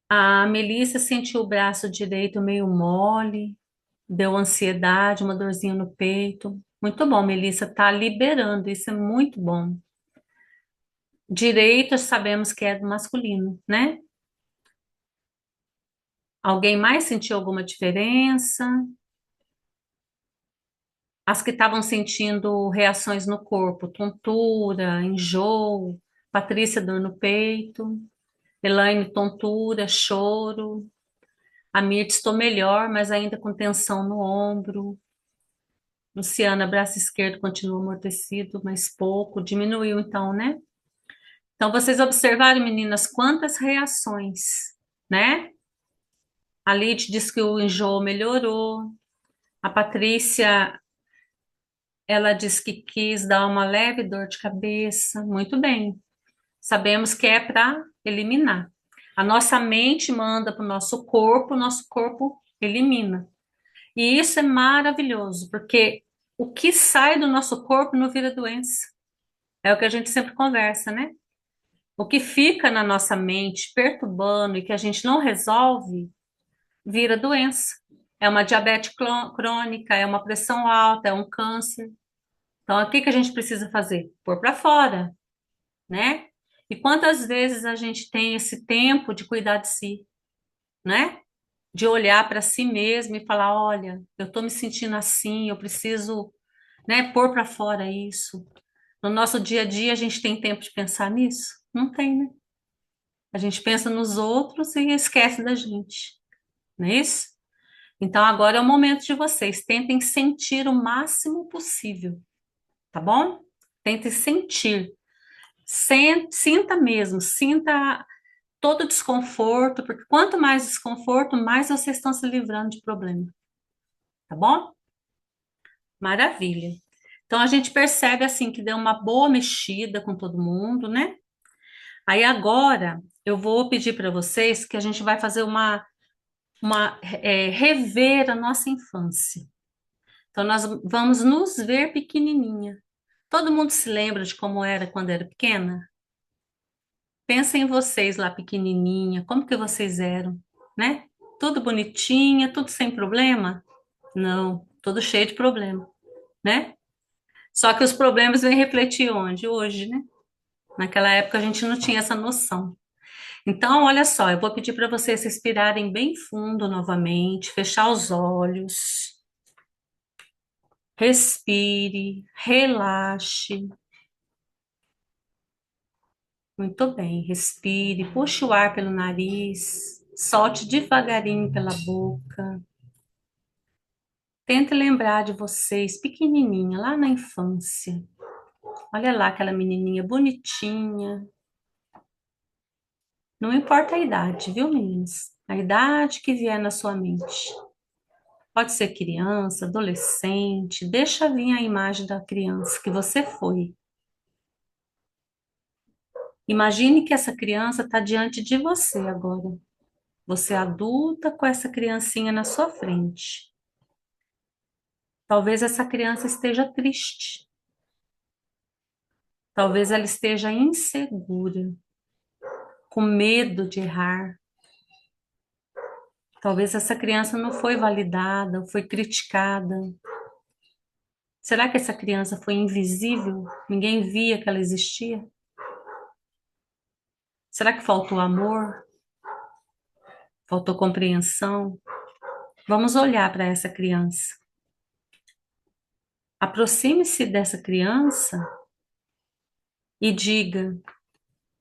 A Melissa sentiu o braço direito meio mole, deu ansiedade, uma dorzinha no peito. Muito bom, Melissa, tá liberando, isso é muito bom. Direito, sabemos que é do masculino, né? Alguém mais sentiu alguma diferença? As que estavam sentindo reações no corpo, tontura, enjoo, Patrícia dor no peito, Elaine tontura, choro, a Mirtz estou melhor, mas ainda com tensão no ombro, Luciana, braço esquerdo continua amortecido, mas pouco, diminuiu então, né? Então vocês observaram, meninas, quantas reações, né? A Lid diz que o enjoo melhorou, a Patrícia, ela diz que quis dar uma leve dor de cabeça, muito bem. Sabemos que é para eliminar. A nossa mente manda para o nosso corpo elimina. E isso é maravilhoso, porque o que sai do nosso corpo não vira doença. É o que a gente sempre conversa, né? O que fica na nossa mente perturbando e que a gente não resolve, vira doença. É uma diabetes crônica, é uma pressão alta, é um câncer. Então, o que que a gente precisa fazer? Pôr para fora, né? E quantas vezes a gente tem esse tempo de cuidar de si, né? De olhar para si mesmo e falar, olha, eu estou me sentindo assim, eu preciso, né, pôr para fora isso. No nosso dia a dia, a gente tem tempo de pensar nisso? Não tem, né? A gente pensa nos outros e esquece da gente, não é isso? Então, agora é o momento de vocês. Tentem sentir o máximo possível, tá bom? Tentem sentir. Sinta mesmo, sinta todo o desconforto, porque quanto mais desconforto, mais vocês estão se livrando de problema, tá bom? Maravilha. Então, a gente percebe assim que deu uma boa mexida com todo mundo, né? Aí agora eu vou pedir para vocês que a gente vai fazer rever a nossa infância. Então, nós vamos nos ver pequenininha. Todo mundo se lembra de como era quando era pequena? Pensa em vocês lá pequenininha, como que vocês eram, né? Tudo bonitinha, tudo sem problema? Não, tudo cheio de problema, né? Só que os problemas vêm refletir onde? Hoje, né? Naquela época a gente não tinha essa noção. Então, olha só, eu vou pedir para vocês respirarem bem fundo novamente, fechar os olhos, respire, relaxe. Muito bem, respire, puxe o ar pelo nariz, solte devagarinho pela boca. Tente lembrar de vocês, pequenininha, lá na infância. Olha lá aquela menininha bonitinha. Não importa a idade, viu, meninas? A idade que vier na sua mente. Pode ser criança, adolescente, deixa vir a imagem da criança que você foi. Imagine que essa criança está diante de você agora. Você é adulta com essa criancinha na sua frente. Talvez essa criança esteja triste. Talvez ela esteja insegura, com medo de errar. Talvez essa criança não foi validada, foi criticada. Será que essa criança foi invisível? Ninguém via que ela existia? Será que faltou amor? Faltou compreensão? Vamos olhar para essa criança. Aproxime-se dessa criança e diga,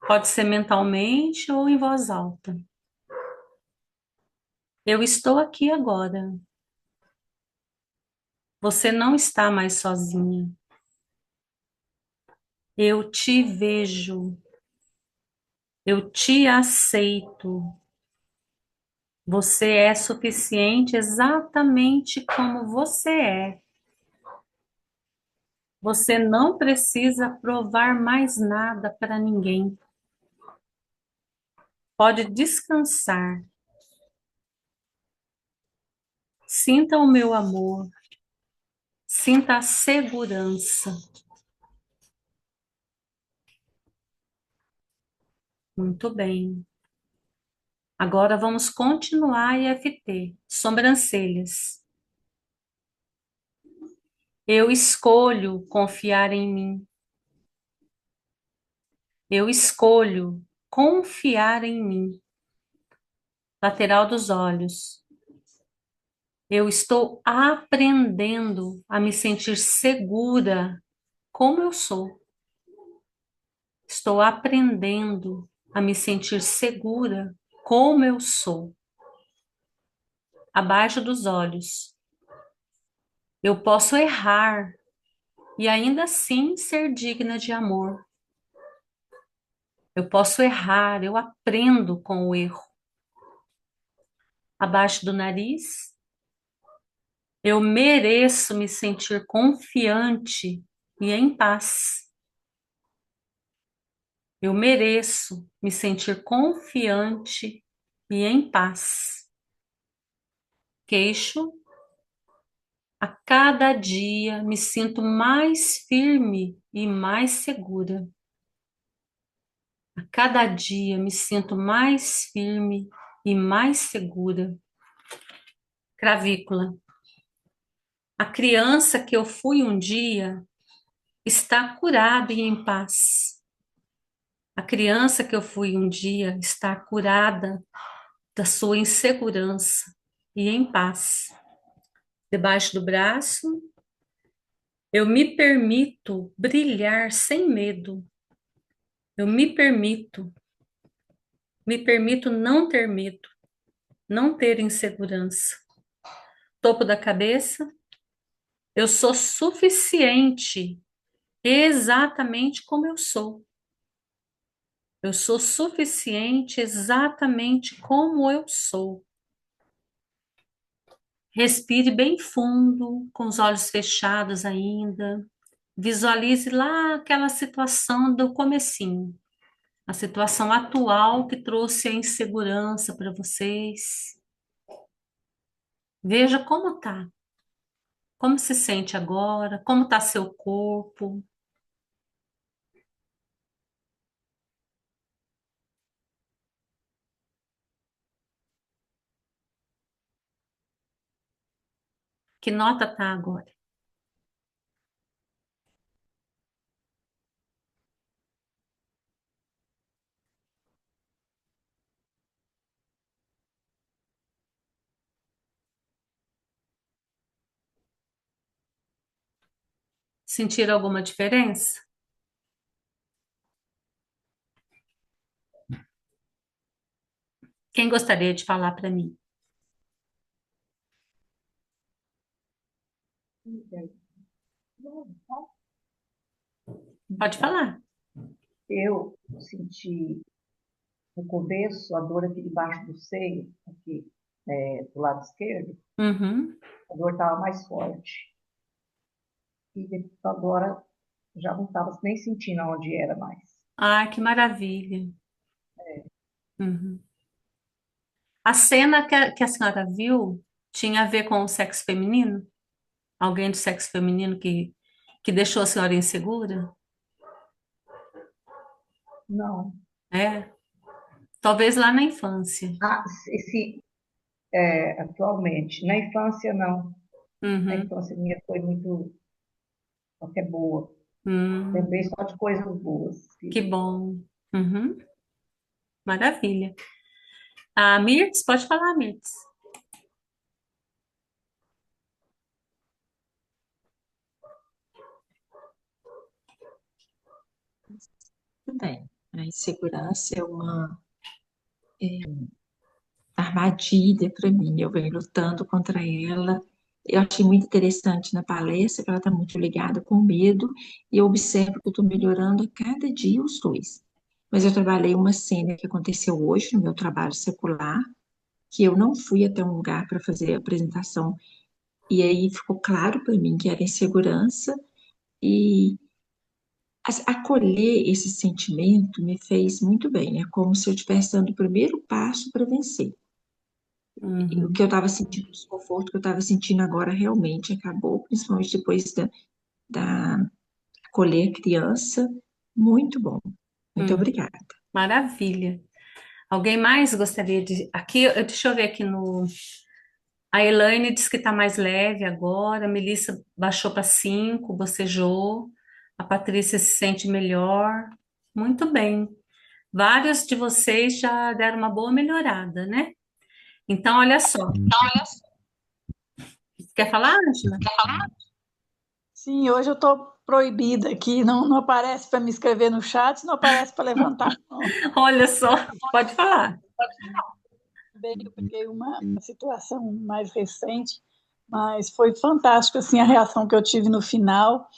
pode ser mentalmente ou em voz alta. Eu estou aqui agora. Você não está mais sozinha. Eu te vejo. Eu te aceito. Você é suficiente exatamente como você é. Você não precisa provar mais nada para ninguém. Pode descansar. Sinta o meu amor. Sinta a segurança. Muito bem. Agora vamos continuar IFT. Sobrancelhas. Eu escolho confiar em mim. Eu escolho confiar em mim. Lateral dos olhos. Eu estou aprendendo a me sentir segura como eu sou. Estou aprendendo a me sentir segura como eu sou. Abaixo dos olhos. Eu posso errar e ainda assim ser digna de amor. Eu posso errar, eu aprendo com o erro. Abaixo do nariz. Eu mereço me sentir confiante e em paz. Eu mereço me sentir confiante e em paz. Queixo. A cada dia me sinto mais firme e mais segura. A cada dia me sinto mais firme e mais segura. Clavícula. A criança que eu fui um dia está curada e em paz. A criança que eu fui um dia está curada da sua insegurança e em paz. Debaixo do braço, eu me permito brilhar sem medo. Eu me permito não ter medo, não ter insegurança. Topo da cabeça, eu sou suficiente, exatamente como eu sou. Eu sou suficiente exatamente como eu sou. Respire bem fundo, com os olhos fechados ainda. Visualize lá aquela situação do comecinho, a situação atual que trouxe a insegurança para vocês. Veja como tá, como se sente agora, como está seu corpo. Que nota tá agora? Sentir alguma diferença? Quem gostaria de falar para mim? Pode falar. Eu senti no começo a dor aqui debaixo do seio, aqui do lado esquerdo, Uhum. a dor estava mais forte. Agora já não estava nem sentindo onde era mais. Ah, que maravilha. Uhum. A cena que a senhora viu tinha a ver com o sexo feminino? Alguém do sexo feminino que deixou a senhora insegura? Não. É, talvez lá na infância. Ah, atualmente. Na infância, não. A Uhum. infância minha foi muito até boa. Hum, Lembrei só de coisas boas. que bom. Uhum. Maravilha. A Mirtz, pode falar, Mirtz. Tudo bem. A insegurança é uma armadilha para mim. Eu venho lutando contra ela. Eu achei muito interessante na palestra que ela está muito ligada com o medo e eu observo que eu estou melhorando a cada dia os dois. Mas eu trabalhei uma cena que aconteceu hoje no meu trabalho secular, que eu não fui até um lugar para fazer a apresentação e aí ficou claro para mim que era insegurança e Acolher esse sentimento me fez muito bem. É como se eu estivesse dando o primeiro passo para vencer. E o Uhum. que eu estava sentindo, o desconforto que eu estava sentindo agora realmente acabou, principalmente depois da acolher a criança. Muito bom. Muito Hum, obrigada. maravilha. Alguém mais gostaria de. Aqui, deixa eu ver aqui no. A Elaine disse que está mais leve agora. A Melissa baixou para 5, bocejou. A Patrícia se sente melhor. Muito bem. Vários de vocês já deram uma boa melhorada, né? Então, olha só. Quer falar, Ângela? Sim, hoje eu estou proibida aqui, não aparece para me escrever no chat, não aparece para levantar a mão. Olha só, pode falar. Bem, eu peguei uma situação mais recente, mas foi fantástico assim, a reação que eu tive no final.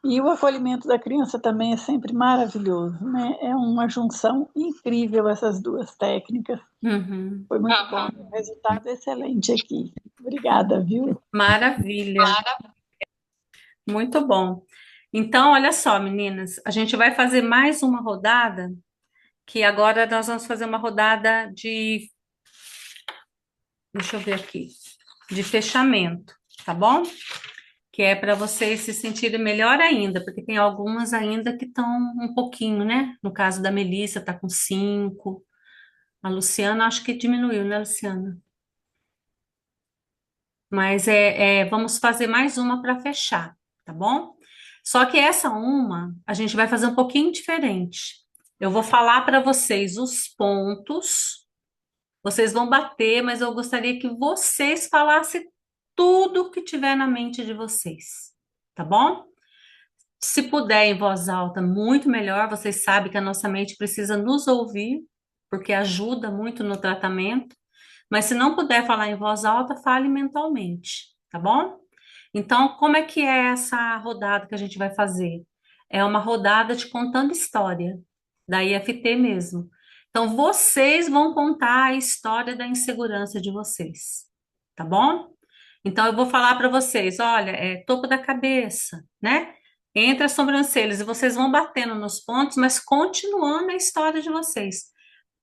E o acolhimento da criança também é sempre maravilhoso, né? É uma junção incrível essas duas técnicas. Uhum. Foi muito bom, um resultado excelente aqui. Obrigada, viu? Maravilha. Muito bom. Então, olha só, meninas, a gente vai fazer mais uma rodada, que agora nós vamos fazer uma rodada de, deixa eu ver aqui, de fechamento, tá bom? Que é para vocês se sentirem melhor ainda, porque tem algumas ainda que estão um pouquinho, né? No caso da Melissa, tá com 5. A Luciana, acho que diminuiu, né, Luciana? Mas vamos fazer mais uma para fechar, tá bom? Só que essa uma, a gente vai fazer um pouquinho diferente. Eu vou falar para vocês os pontos, vocês vão bater, mas eu gostaria que vocês falassem tudo que tiver na mente de vocês, tá bom? Se puder em voz alta, muito melhor. Vocês sabem que a nossa mente precisa nos ouvir, porque ajuda muito no tratamento. Mas se não puder falar em voz alta, fale mentalmente, tá bom? Então, como é que é essa rodada que a gente vai fazer? É uma rodada de contando história, da IFT mesmo. Então, vocês vão contar a história da insegurança de vocês, tá bom? Então, eu vou falar para vocês, olha, é topo da cabeça, né? Entre as sobrancelhas, e vocês vão batendo nos pontos, mas continuando a história de vocês,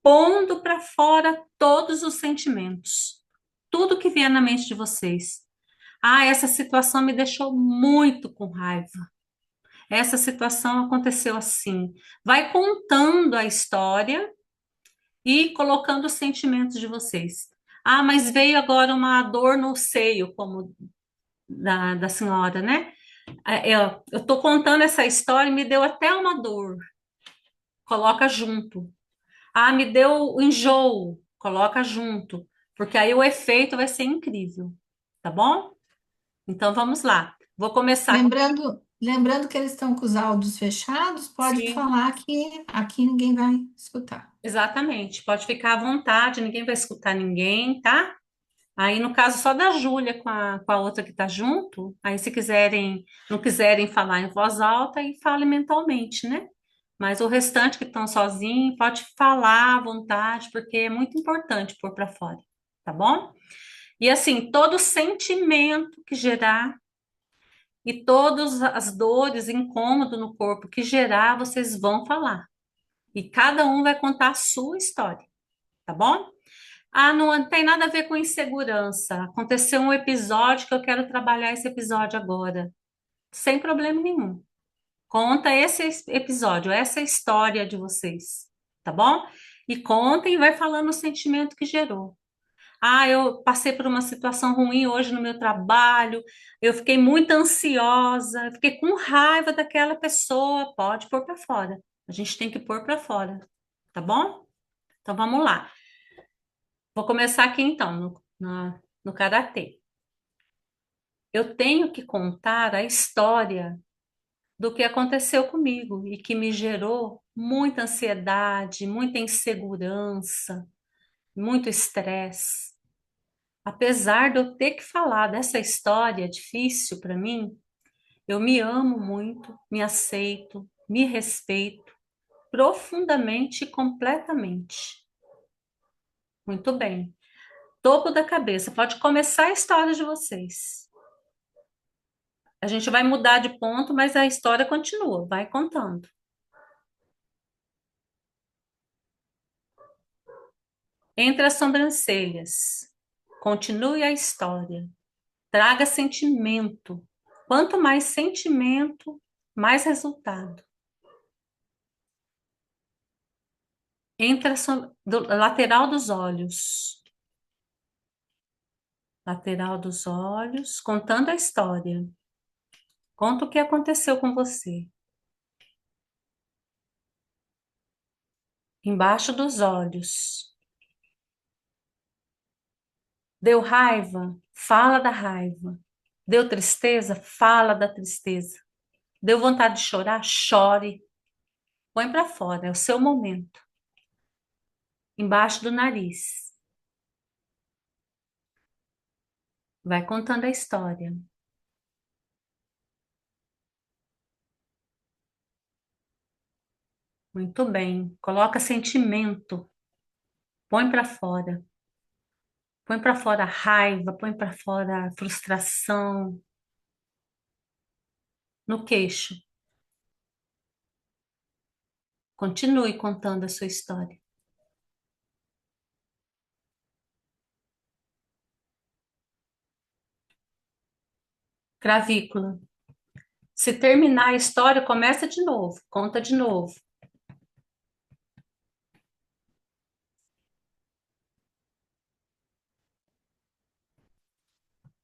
pondo para fora todos os sentimentos, tudo que vier na mente de vocês. Ah, essa situação me deixou muito com raiva. Essa situação aconteceu assim. Vai contando a história e colocando os sentimentos de vocês. Ah, mas veio agora uma dor no seio, como da senhora, né? Eu estou contando essa história e me deu até uma dor. Coloca junto. Ah, me deu enjoo. Coloca junto. Porque aí o efeito vai ser incrível. Tá bom? Então vamos lá. Vou começar. Lembrando que eles estão com os áudios fechados, pode Sim, falar que aqui ninguém vai escutar. exatamente. Pode ficar à vontade, ninguém vai escutar ninguém, tá? Aí, no caso, só da Júlia com a outra que tá junto, aí se quiserem, não quiserem falar em voz alta, aí fale mentalmente, né? Mas o restante que estão sozinhos, pode falar à vontade, porque é muito importante pôr para fora, tá bom? E assim, todo sentimento que gerar e todas as dores, incômodo no corpo que gerar, vocês vão falar. E cada um vai contar a sua história, tá bom? Ah, não tem nada a ver com insegurança. Aconteceu um episódio que eu quero trabalhar esse episódio agora. Sem problema nenhum. Conta esse episódio, essa história de vocês, tá bom? E contem e vai falando o sentimento que gerou. Ah, eu passei por uma situação ruim hoje no meu trabalho, eu fiquei muito ansiosa, eu fiquei com raiva daquela pessoa. Pode pôr para fora. A gente tem que pôr para fora, tá bom? Então vamos lá. Vou começar aqui então, no karatê. Eu tenho que contar a história do que aconteceu comigo e que me gerou muita ansiedade, muita insegurança, muito estresse. Apesar de eu ter que falar dessa história difícil para mim, eu me amo muito, me aceito, me respeito profundamente e completamente. Muito bem. Topo da cabeça, pode começar a história de vocês. A gente vai mudar de ponto, mas a história continua, vai contando. Entre as sobrancelhas. Continue a história. Traga sentimento. Quanto mais sentimento, mais resultado. Entre lateral dos olhos. Lateral dos olhos, contando a história. Conta o que aconteceu com você. Embaixo dos olhos. Deu raiva? Fala da raiva. Deu tristeza? Fala da tristeza. Deu vontade de chorar? Chore. Põe para fora, é o seu momento. Embaixo do nariz. Vai contando a história. Muito bem. Coloca sentimento. Põe para fora. Põe para fora a raiva, põe para fora a frustração. No queixo. Continue contando a sua história. Clavícula. Se terminar a história, começa de novo. Conta de novo.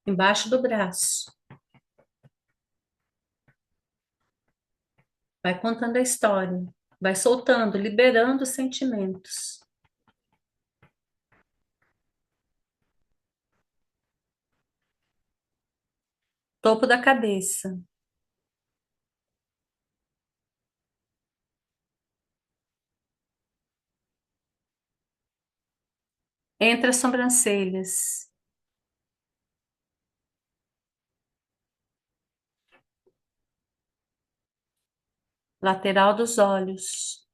Embaixo do braço. Vai contando a história. Vai soltando, liberando os sentimentos. Topo da cabeça. Entre as sobrancelhas. Lateral dos olhos.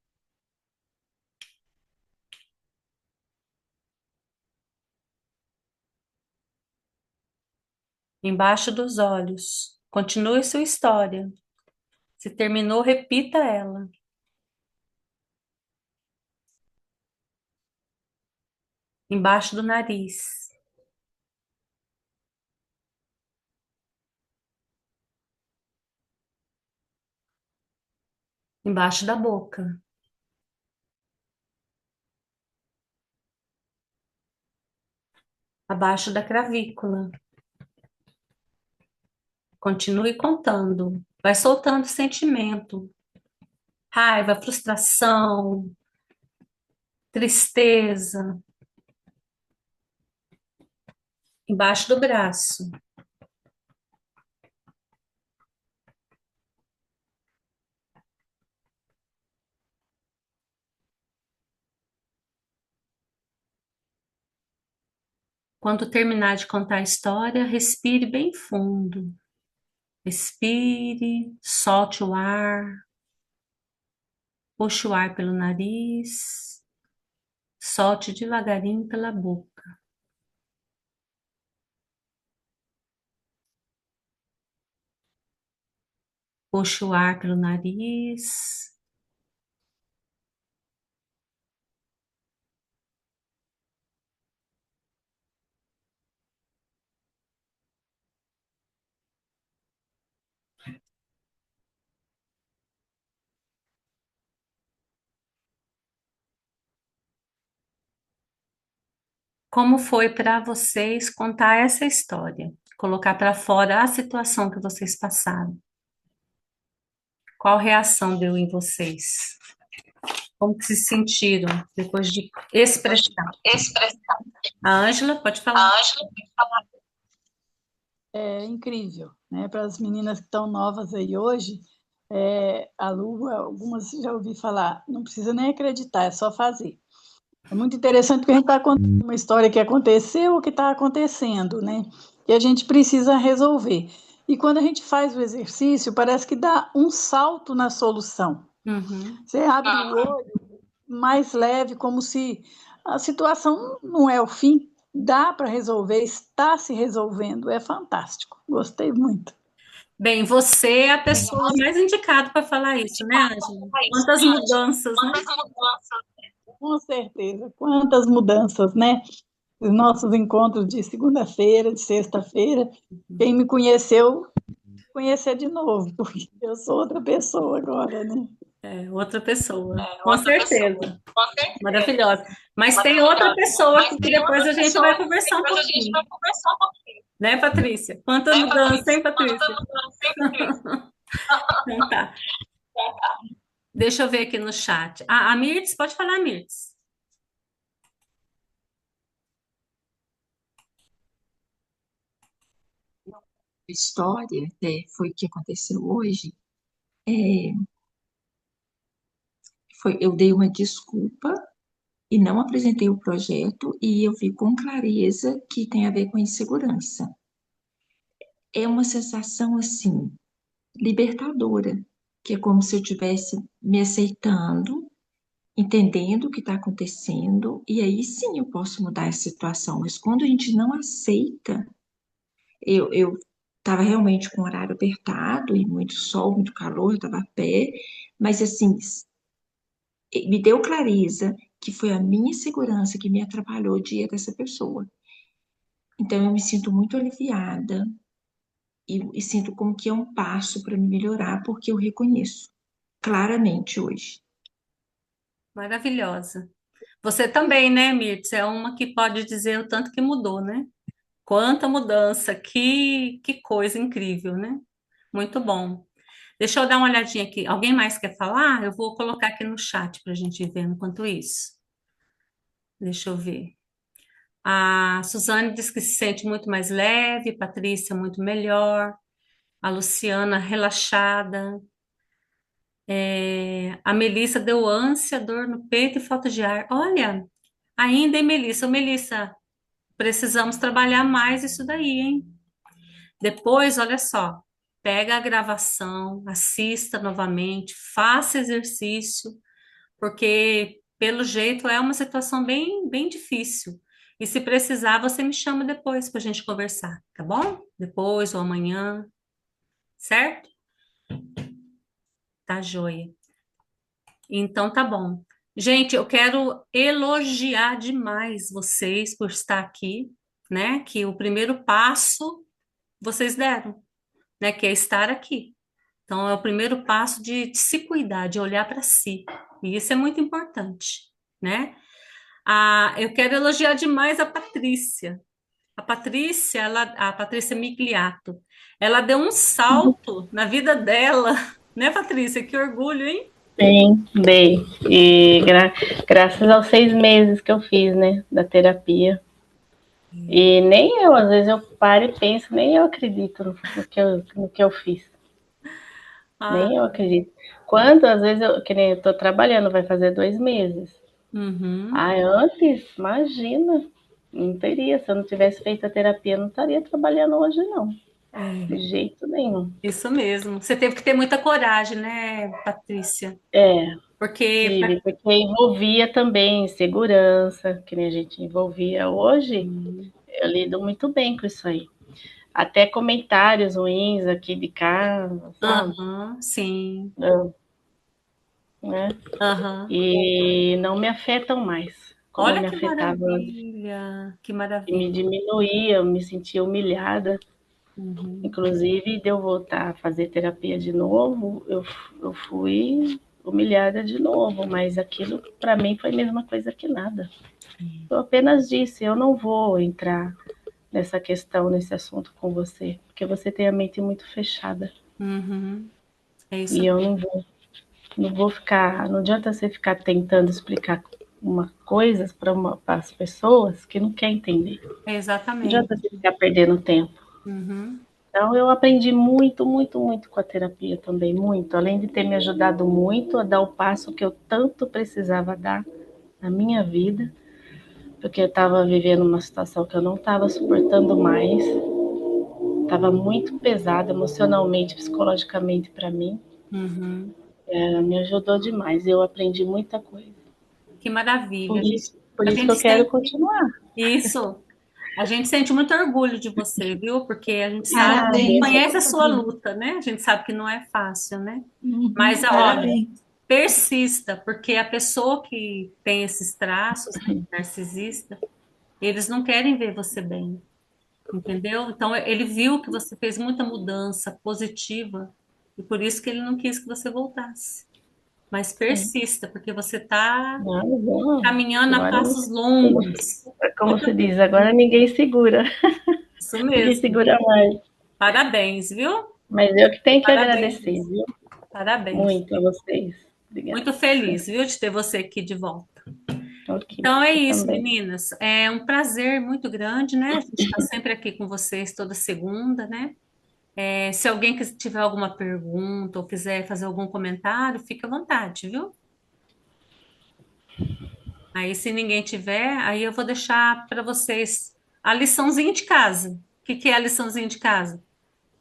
Embaixo dos olhos. Continue sua história. Se terminou, repita ela. Embaixo do nariz. Embaixo da boca. Abaixo da clavícula. Continue contando. Vai soltando sentimento. Raiva, frustração, tristeza. Embaixo do braço. Quando terminar de contar a história, respire bem fundo. Respire, solte o ar. Puxe o ar pelo nariz. Solte devagarinho pela boca. Puxe o ar pelo nariz. Como foi para vocês contar essa história? Colocar para fora a situação que vocês passaram. Qual reação deu em vocês? Como que se sentiram depois de expressar? A Ângela, pode falar. É incrível, né? Para as meninas que estão novas aí hoje, a Lua, algumas já ouvi falar, não precisa nem acreditar, é só fazer. É muito interessante porque a gente está contando uma história que aconteceu ou que está acontecendo, né? E a gente precisa resolver. E quando a gente faz o exercício, parece que dá um salto na solução. Uhum. Você abre o olho mais leve, como se a situação não é o fim, dá para resolver, está se resolvendo, é fantástico. Gostei muito. Bem, você é a pessoa mais indicada para falar isso, né, Ângela? Quantas mudanças, né? com certeza. Quantas mudanças, né? Os nossos encontros de segunda-feira, de sexta-feira. Quem me conheceu, conhecer de novo, porque eu sou outra pessoa agora, né? É, outra pessoa, com certeza. Maravilhosa. Mas tem outra pessoa aqui que depois a gente vai conversar um pouquinho, né, Patrícia? Quanta mudança, hein, Patrícia? Então tá. Deixa eu ver aqui no chat. A Mirtz, pode falar, Mirtz. História, foi o que aconteceu hoje. É, eu dei uma desculpa e não apresentei o projeto e eu vi com clareza que tem a ver com insegurança. É uma sensação assim libertadora, que é como se eu estivesse me aceitando, entendendo o que está acontecendo, e aí sim eu posso mudar a situação. Mas quando a gente não aceita, eu estava realmente com o horário apertado e muito sol, muito calor, eu estava a pé, mas assim, me deu clareza que foi a minha segurança que me atrapalhou o dia dessa pessoa. Então eu me sinto muito aliviada e sinto como que é um passo para me melhorar, porque eu reconheço claramente hoje. Maravilhosa. Você também, né, Mirtz? É uma que pode dizer o tanto que mudou, né? Quanta mudança, que coisa incrível, né? Muito bom. Deixa eu dar uma olhadinha aqui. Alguém mais quer falar? Eu vou colocar aqui no chat para a gente ir vendo enquanto isso. Deixa eu ver. A Suzane diz que se sente muito mais leve, Patrícia muito melhor, a Luciana relaxada, a Melissa deu ânsia, dor no peito e falta de ar. Olha, ainda, hein, Melissa? Ô, Melissa, precisamos trabalhar mais isso daí, hein? Depois, olha só, pega a gravação, assista novamente, faça exercício, porque pelo jeito é uma situação bem difícil. E se precisar, você me chama depois para a gente conversar, tá bom? Depois ou amanhã, certo? Tá joia. Então tá bom. Gente, eu quero elogiar demais vocês por estar aqui, né? Que o primeiro passo vocês deram, né? Que é estar aqui. Então, é o primeiro passo de se cuidar, de olhar para si. E isso é muito importante, né? Eu quero elogiar demais a Patrícia. A Patrícia, a Patrícia Migliato, ela deu um salto na vida dela, né, Patrícia? Que orgulho, hein? Sim, dei. E graças aos 6 meses que eu fiz, né, da terapia. E nem eu, às vezes eu paro e penso, nem eu acredito no que eu fiz. Ah, Nem eu acredito. Quando, às vezes, que nem eu tô trabalhando, vai fazer 2 meses. uhum, Ah, antes, imagina, não teria. Se eu não tivesse feito a terapia, eu não estaria trabalhando hoje, não. De jeito nenhum. isso mesmo. Você teve que ter muita coragem, né, Patrícia? É, Porque tive, porque envolvia também segurança, que nem a gente envolvia hoje. Eu lido muito bem com isso aí. Até comentários ruins aqui de casa, sabe? aham, sim, Né? aham. E não me afetam mais, como Olha me que afetava antes. maravilha, que E me maravilha. diminuía, eu me sentia humilhada. Uhum. Inclusive, de eu voltar a fazer terapia de novo, eu fui humilhada de novo, mas aquilo para mim foi a mesma coisa que nada. Eu apenas disse, eu não vou entrar nessa questão, nesse assunto com você, porque você tem a mente muito fechada. Uhum. É isso E eu mesmo. não vou ficar, não adianta você ficar tentando explicar uma coisas para as pessoas que não quer entender. Não Exatamente. adianta você ficar perdendo tempo. Uhum. Então eu aprendi muito, muito, muito com a terapia também, muito, além de ter me ajudado muito a dar o passo que eu tanto precisava dar na minha vida, porque eu estava vivendo uma situação que eu não estava suportando mais, estava muito pesada emocionalmente, psicologicamente para mim. Uhum. Me ajudou demais, eu aprendi muita coisa. Que maravilha. Por isso, por A isso que gente eu quero sente continuar. isso. A gente sente muito orgulho de você, viu? Porque a gente sabe, Ah, Parabéns, Deus, conhece viu, a sua Patrícia? luta, né? A gente sabe que não é fácil, né? Mas Uhum, olha, parabéns. persista, porque a pessoa que tem esses traços, narcisista, eles não querem ver você bem, entendeu? Então, ele viu que você fez muita mudança positiva e por isso que ele não quis que você voltasse. Mas Sim. persista, porque você está Não, bom, caminhando a agora, passos como, longos. como se diz, agora ninguém segura, Isso ninguém mesmo. segura mais. Parabéns, viu? Mas eu que tenho que Parabéns agradecer, mesmo. viu? Parabéns. Muito a vocês. Obrigada. Muito feliz, viu, de ter você aqui de volta. Ok, Então é eu isso, também. meninas. É um prazer muito grande, né? A gente está sempre aqui com vocês toda segunda, né? Se alguém tiver alguma pergunta ou quiser fazer algum comentário, fica à vontade, viu? Aí, se ninguém tiver, aí eu vou deixar para vocês a liçãozinha de casa. O que que é a liçãozinha de casa?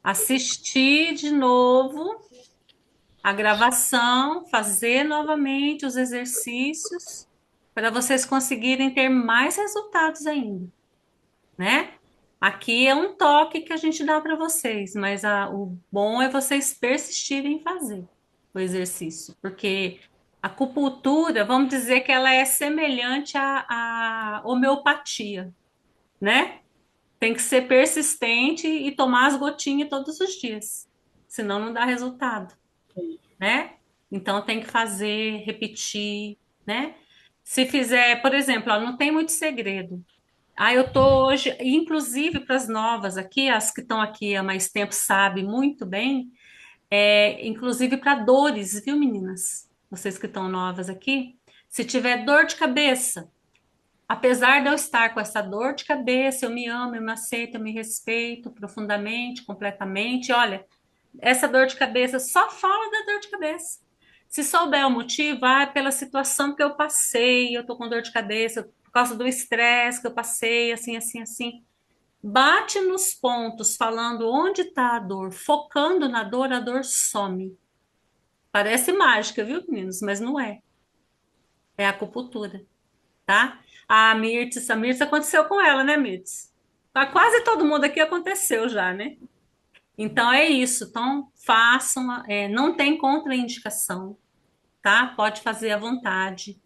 Assistir de novo a gravação, fazer novamente os exercícios para vocês conseguirem ter mais resultados ainda, né? Aqui é um toque que a gente dá para vocês, mas o bom é vocês persistirem em fazer o exercício, porque a acupuntura, vamos dizer que ela é semelhante à homeopatia, né? Tem que ser persistente e tomar as gotinhas todos os dias, senão não dá resultado, né? Então tem que fazer, repetir, né? Se fizer, por exemplo, ó, não tem muito segredo. Eu tô hoje, inclusive para as novas aqui, as que estão aqui há mais tempo sabem muito bem, inclusive para dores, viu, meninas? Vocês que estão novas aqui, se tiver dor de cabeça, apesar de eu estar com essa dor de cabeça, eu me amo, eu me aceito, eu me respeito profundamente, completamente. Olha, essa dor de cabeça, só fala da dor de cabeça. Se souber o motivo, pela situação que eu passei, eu tô com dor de cabeça, por causa do estresse que eu passei, assim, assim, assim. Bate nos pontos, falando onde está a dor, focando na dor, a dor some. Parece mágica, viu, meninos? Mas não é. É acupuntura, tá? A Mirtz aconteceu com ela, né, Mirtz? Pra quase todo mundo aqui aconteceu já, né? Então é isso. Então façam, não tem contraindicação, tá? Pode fazer à vontade.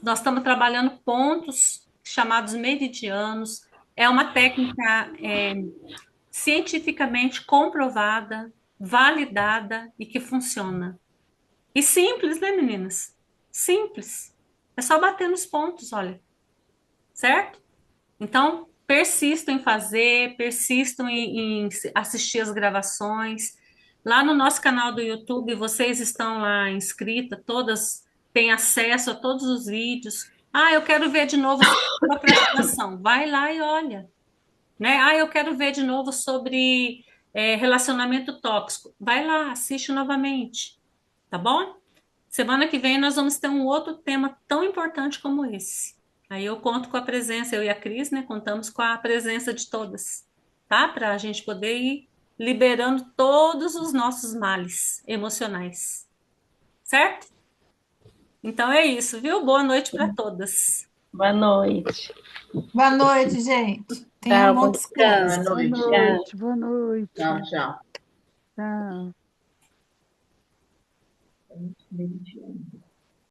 Nós estamos trabalhando pontos chamados meridianos. É uma técnica cientificamente comprovada, validada e que funciona. E simples, né, meninas? Simples. É só bater nos pontos, olha, certo? Então, persistam em fazer, persistam em assistir as gravações. Lá no nosso canal do YouTube, vocês estão lá inscritas, todas têm acesso a todos os vídeos. Eu quero ver de novo sobre procrastinação. Vai lá e olha, né? Eu quero ver de novo sobre relacionamento tóxico. Vai lá, assiste novamente, tá bom? Semana que vem nós vamos ter um outro tema tão importante como esse. Aí eu conto com a presença, eu e a Cris, né? Contamos com a presença de todas, tá? Para a gente poder ir liberando todos os nossos males emocionais, certo? Então é isso, viu? Boa noite para todas. Boa noite. Boa noite, gente. Tenham um Tchau, bom bom Boa descanso. descanso. Boa noite. Tchau. noite, boa noite. Tchau, tchau. Tchau. Meridiano.